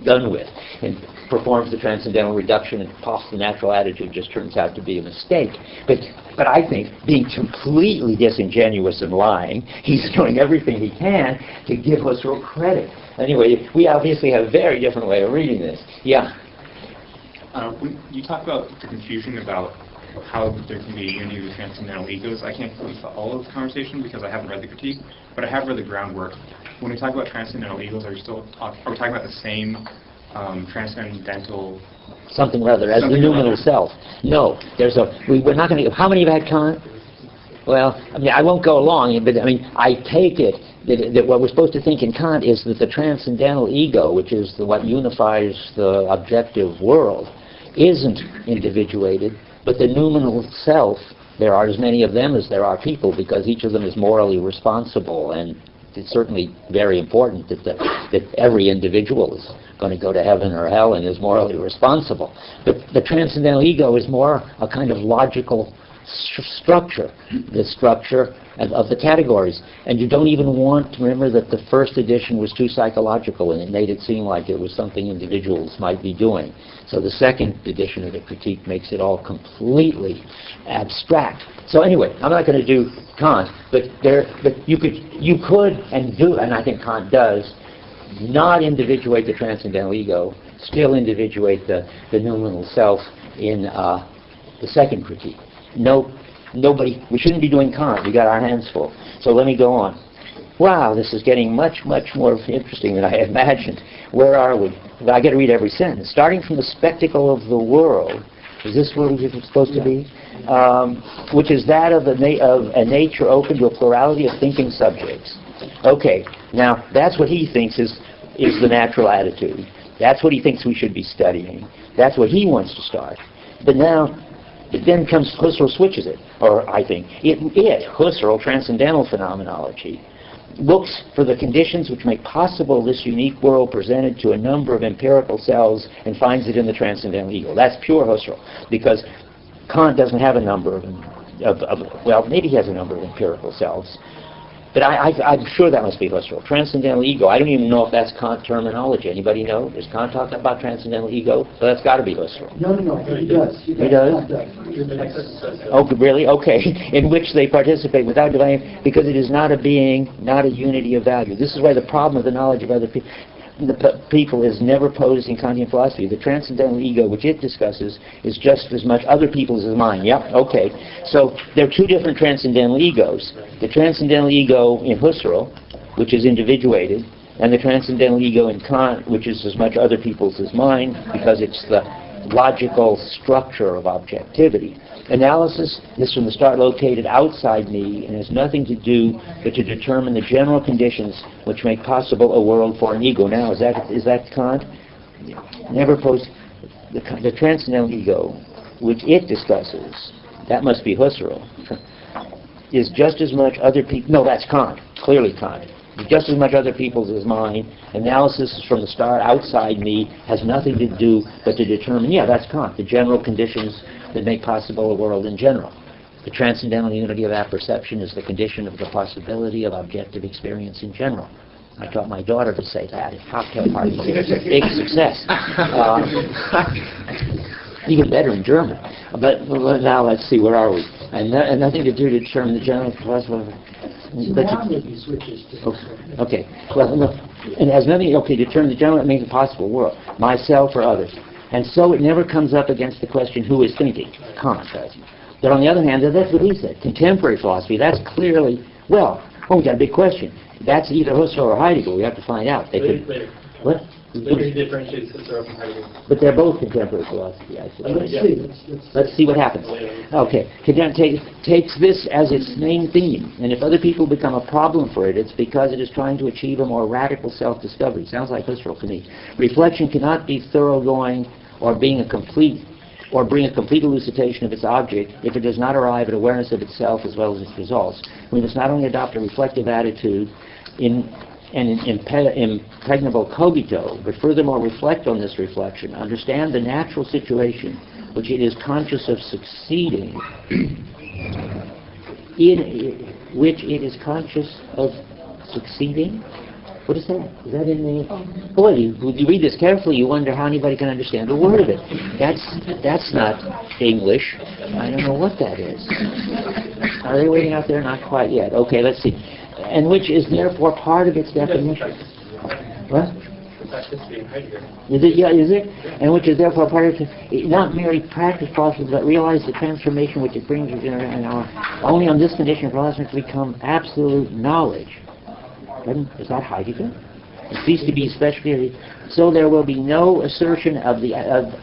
done with, and performs the transcendental reduction, and the natural attitude just turns out to be a mistake. But I think, being completely disingenuous and lying, he's doing everything he can to give Husserl credit. Anyway, we obviously have a very different way of reading this. Yeah? When you talk about the confusion about how there can be a unity with transcendental egos, I can't really follow the conversation because I haven't read the critique, but I have read the groundwork. When we talk about transcendental egos, are we talking about the same transcendental... Something rather, as the noumenal self. No, we're not going to... How many have had Kant? Well, I won't go along, but I take it that what we're supposed to think in Kant is that the transcendental ego, which is what unifies the objective world, isn't individuated, but the noumenal self, there are as many of them as there are people, because each of them is morally responsible, and it's certainly very important that every individual is going to go to heaven or hell and is morally responsible. But the transcendental ego is more a kind of logical structure, the structure of the categories. And you don't even want to remember that the first edition was too psychological and it made it seem like it was something individuals might be doing. So the second edition of the critique makes it all completely abstract. So anyway, I'm not going to do Kant, but you could and do, and I think Kant does, not individuate the transcendental ego, still individuate the noumenal self in the second critique. Nobody, we shouldn't be doing Kant. We got our hands full. So let me go on. Wow, this is getting much, much more interesting than I had imagined. Where are we? I got to read every sentence. Starting from the spectacle of the world. Is this where we're supposed to be? Which is that of a nature open to a plurality of thinking subjects. Okay, now that's what he thinks is the natural attitude. That's what he thinks we should be studying. That's what he wants to start. But now, it then comes, Husserl switches it, or I think. Husserl, transcendental phenomenology, looks for the conditions which make possible this unique world presented to a number of empirical selves and finds it in the transcendental ego. That's pure Husserl, because Kant doesn't have a number well, maybe he has a number of empirical selves, but I'm sure that must be Husserl. Transcendental ego, I don't even know if that's Kant terminology. Anybody know? Does Kant talk about transcendental ego? So that's got to be Husserl. No, I think he does. He does? Oh, really? Okay. In which they participate without dividing, because it is not a being, not a unity of value. This is why the problem of the knowledge of other people is never posed in Kantian philosophy. The transcendental ego, which it discusses, is just as much other people's as mine. Yep, okay. So there are two different transcendental egos. The transcendental ego in Husserl, which is individuated, and the transcendental ego in Kant, which is as much other people's as mine, because it's the logical structure of objectivity. Analysis is from the start located outside me and has nothing to do but to determine the general conditions which make possible a world for an ego. Now, is that Kant? Never posed the transcendental ego, which it discusses, that must be Husserl, is just as much other people. No, that's Kant. Clearly Kant. Just as much other people's as mine. Analysis is from the start outside me, has nothing to do but to determine, yeah, that's Kant, the general conditions that make possible a world in general. The transcendental unity of apperception is the condition of the possibility of objective experience in general. I taught my daughter to say that at cocktail parties. It was a big success. Even better in German. But now let's see, where are we? And nothing to do to determine the general philosophy. Now maybe switches to Okay. Well, no, it has nothing. Okay, determine the general. It means a possible world, myself or others, and so it never comes up against the question who is thinking. Kant does. But on the other hand, that's what he said. Contemporary philosophy. That's clearly we got a big question. That's either Husserl or Heidegger. We have to find out. They could. Later. What? Later he differentiates Husserl from Heidegger. But they're both contemporary philosophy, I suppose. Let's see. Let's see what happens. Okay. Takes this as its main theme, and if other people become a problem for it, it's because it is trying to achieve a more radical self-discovery. Sounds like Husserl to me. Reflection cannot be thoroughgoing or bring a complete elucidation of its object if it does not arrive at awareness of itself as well as its results. We must not only adopt a reflective attitude in an impregnable cogito, but furthermore reflect on this reflection, understand the natural situation which it is conscious of succeeding, What is that? Is that in the... Boy, you read this carefully, you wonder how anybody can understand a word of it. That's not English. I don't know what that is. Are they waiting out there? Not quite yet. Okay, let's see. And which is therefore part of its definition. What? Is it? Yeah, is it? And which is therefore part of it, not merely practice possible, but realize the transformation which it brings within only on this condition philosophers become absolute knowledge. Is that Heidegger? It cease to be especially, so there will be no assertion of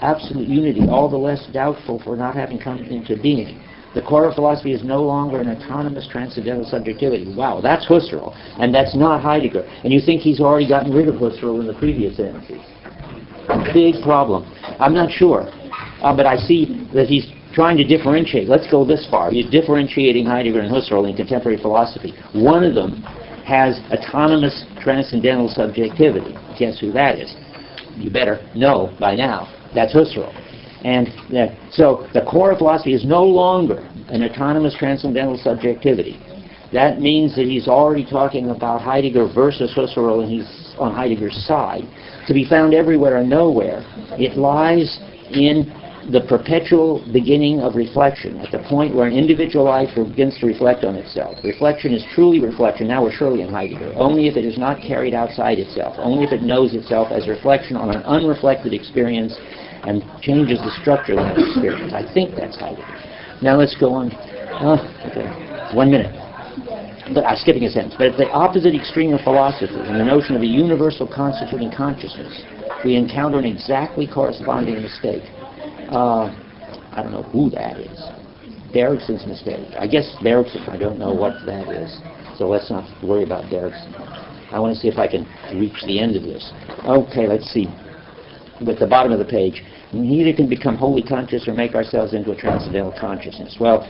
absolute unity, all the less doubtful for not having come into being. The core of philosophy is no longer an autonomous transcendental subjectivity. Wow, that's Husserl, and that's not Heidegger. And you think he's already gotten rid of Husserl in the previous sentences. Big problem. I'm not sure, but I see that he's trying to differentiate. Let's go this far. He's differentiating Heidegger and Husserl in contemporary philosophy. One of them has autonomous transcendental subjectivity. Guess who that is? You better know by now. That's Husserl. And so the core of philosophy is no longer an autonomous transcendental subjectivity. That means that he's already talking about Heidegger versus Husserl, and he's on Heidegger's side. To be found everywhere and nowhere, it lies in the perpetual beginning of reflection, at the point where an individual life begins to reflect on itself. Reflection is truly reflection, now we're surely in Heidegger, only if it is not carried outside itself, only if it knows itself as reflection on an unreflected experience and changes the structure of that experience. I think that's Heidegger. Now let's go on. Okay. 1 minute. But I'm skipping a sentence. But at the opposite extreme of philosophy, in the notion of a universal constituting consciousness, we encounter an exactly corresponding mistake. I don't know who that is. Bergson's mistake. I guess Bergson, I don't know what that is. So let's not worry about Bergson. I want to see if I can reach the end of this. Okay, let's see. At the bottom of the page, neither can become wholly conscious or make ourselves into a transcendental consciousness. Well,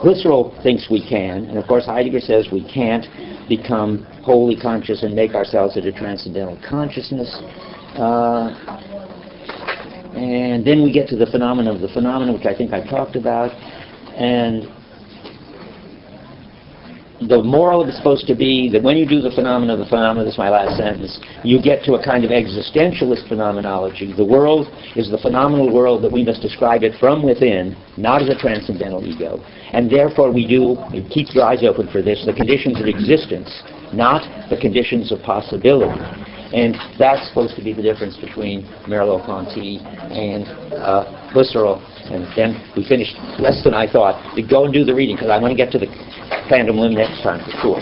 Husserl thinks we can, and of course Heidegger says we can't become wholly conscious and make ourselves into transcendental consciousness. And then we get to the phenomena of the phenomena, which I think I talked about. And the moral is supposed to be that when you do the phenomena of the phenomena, this is my last sentence, you get to a kind of existentialist phenomenology. The world is the phenomenal world that we must describe it from within, not as a transcendental ego. And therefore we keep your eyes open for this, the conditions of existence, not the conditions of possibility. And that's supposed to be the difference between Merleau, Ponty, and Husserl. And then we finished less than I thought. To go and do the reading, because I want to get to the Phantom Limb next time for sure.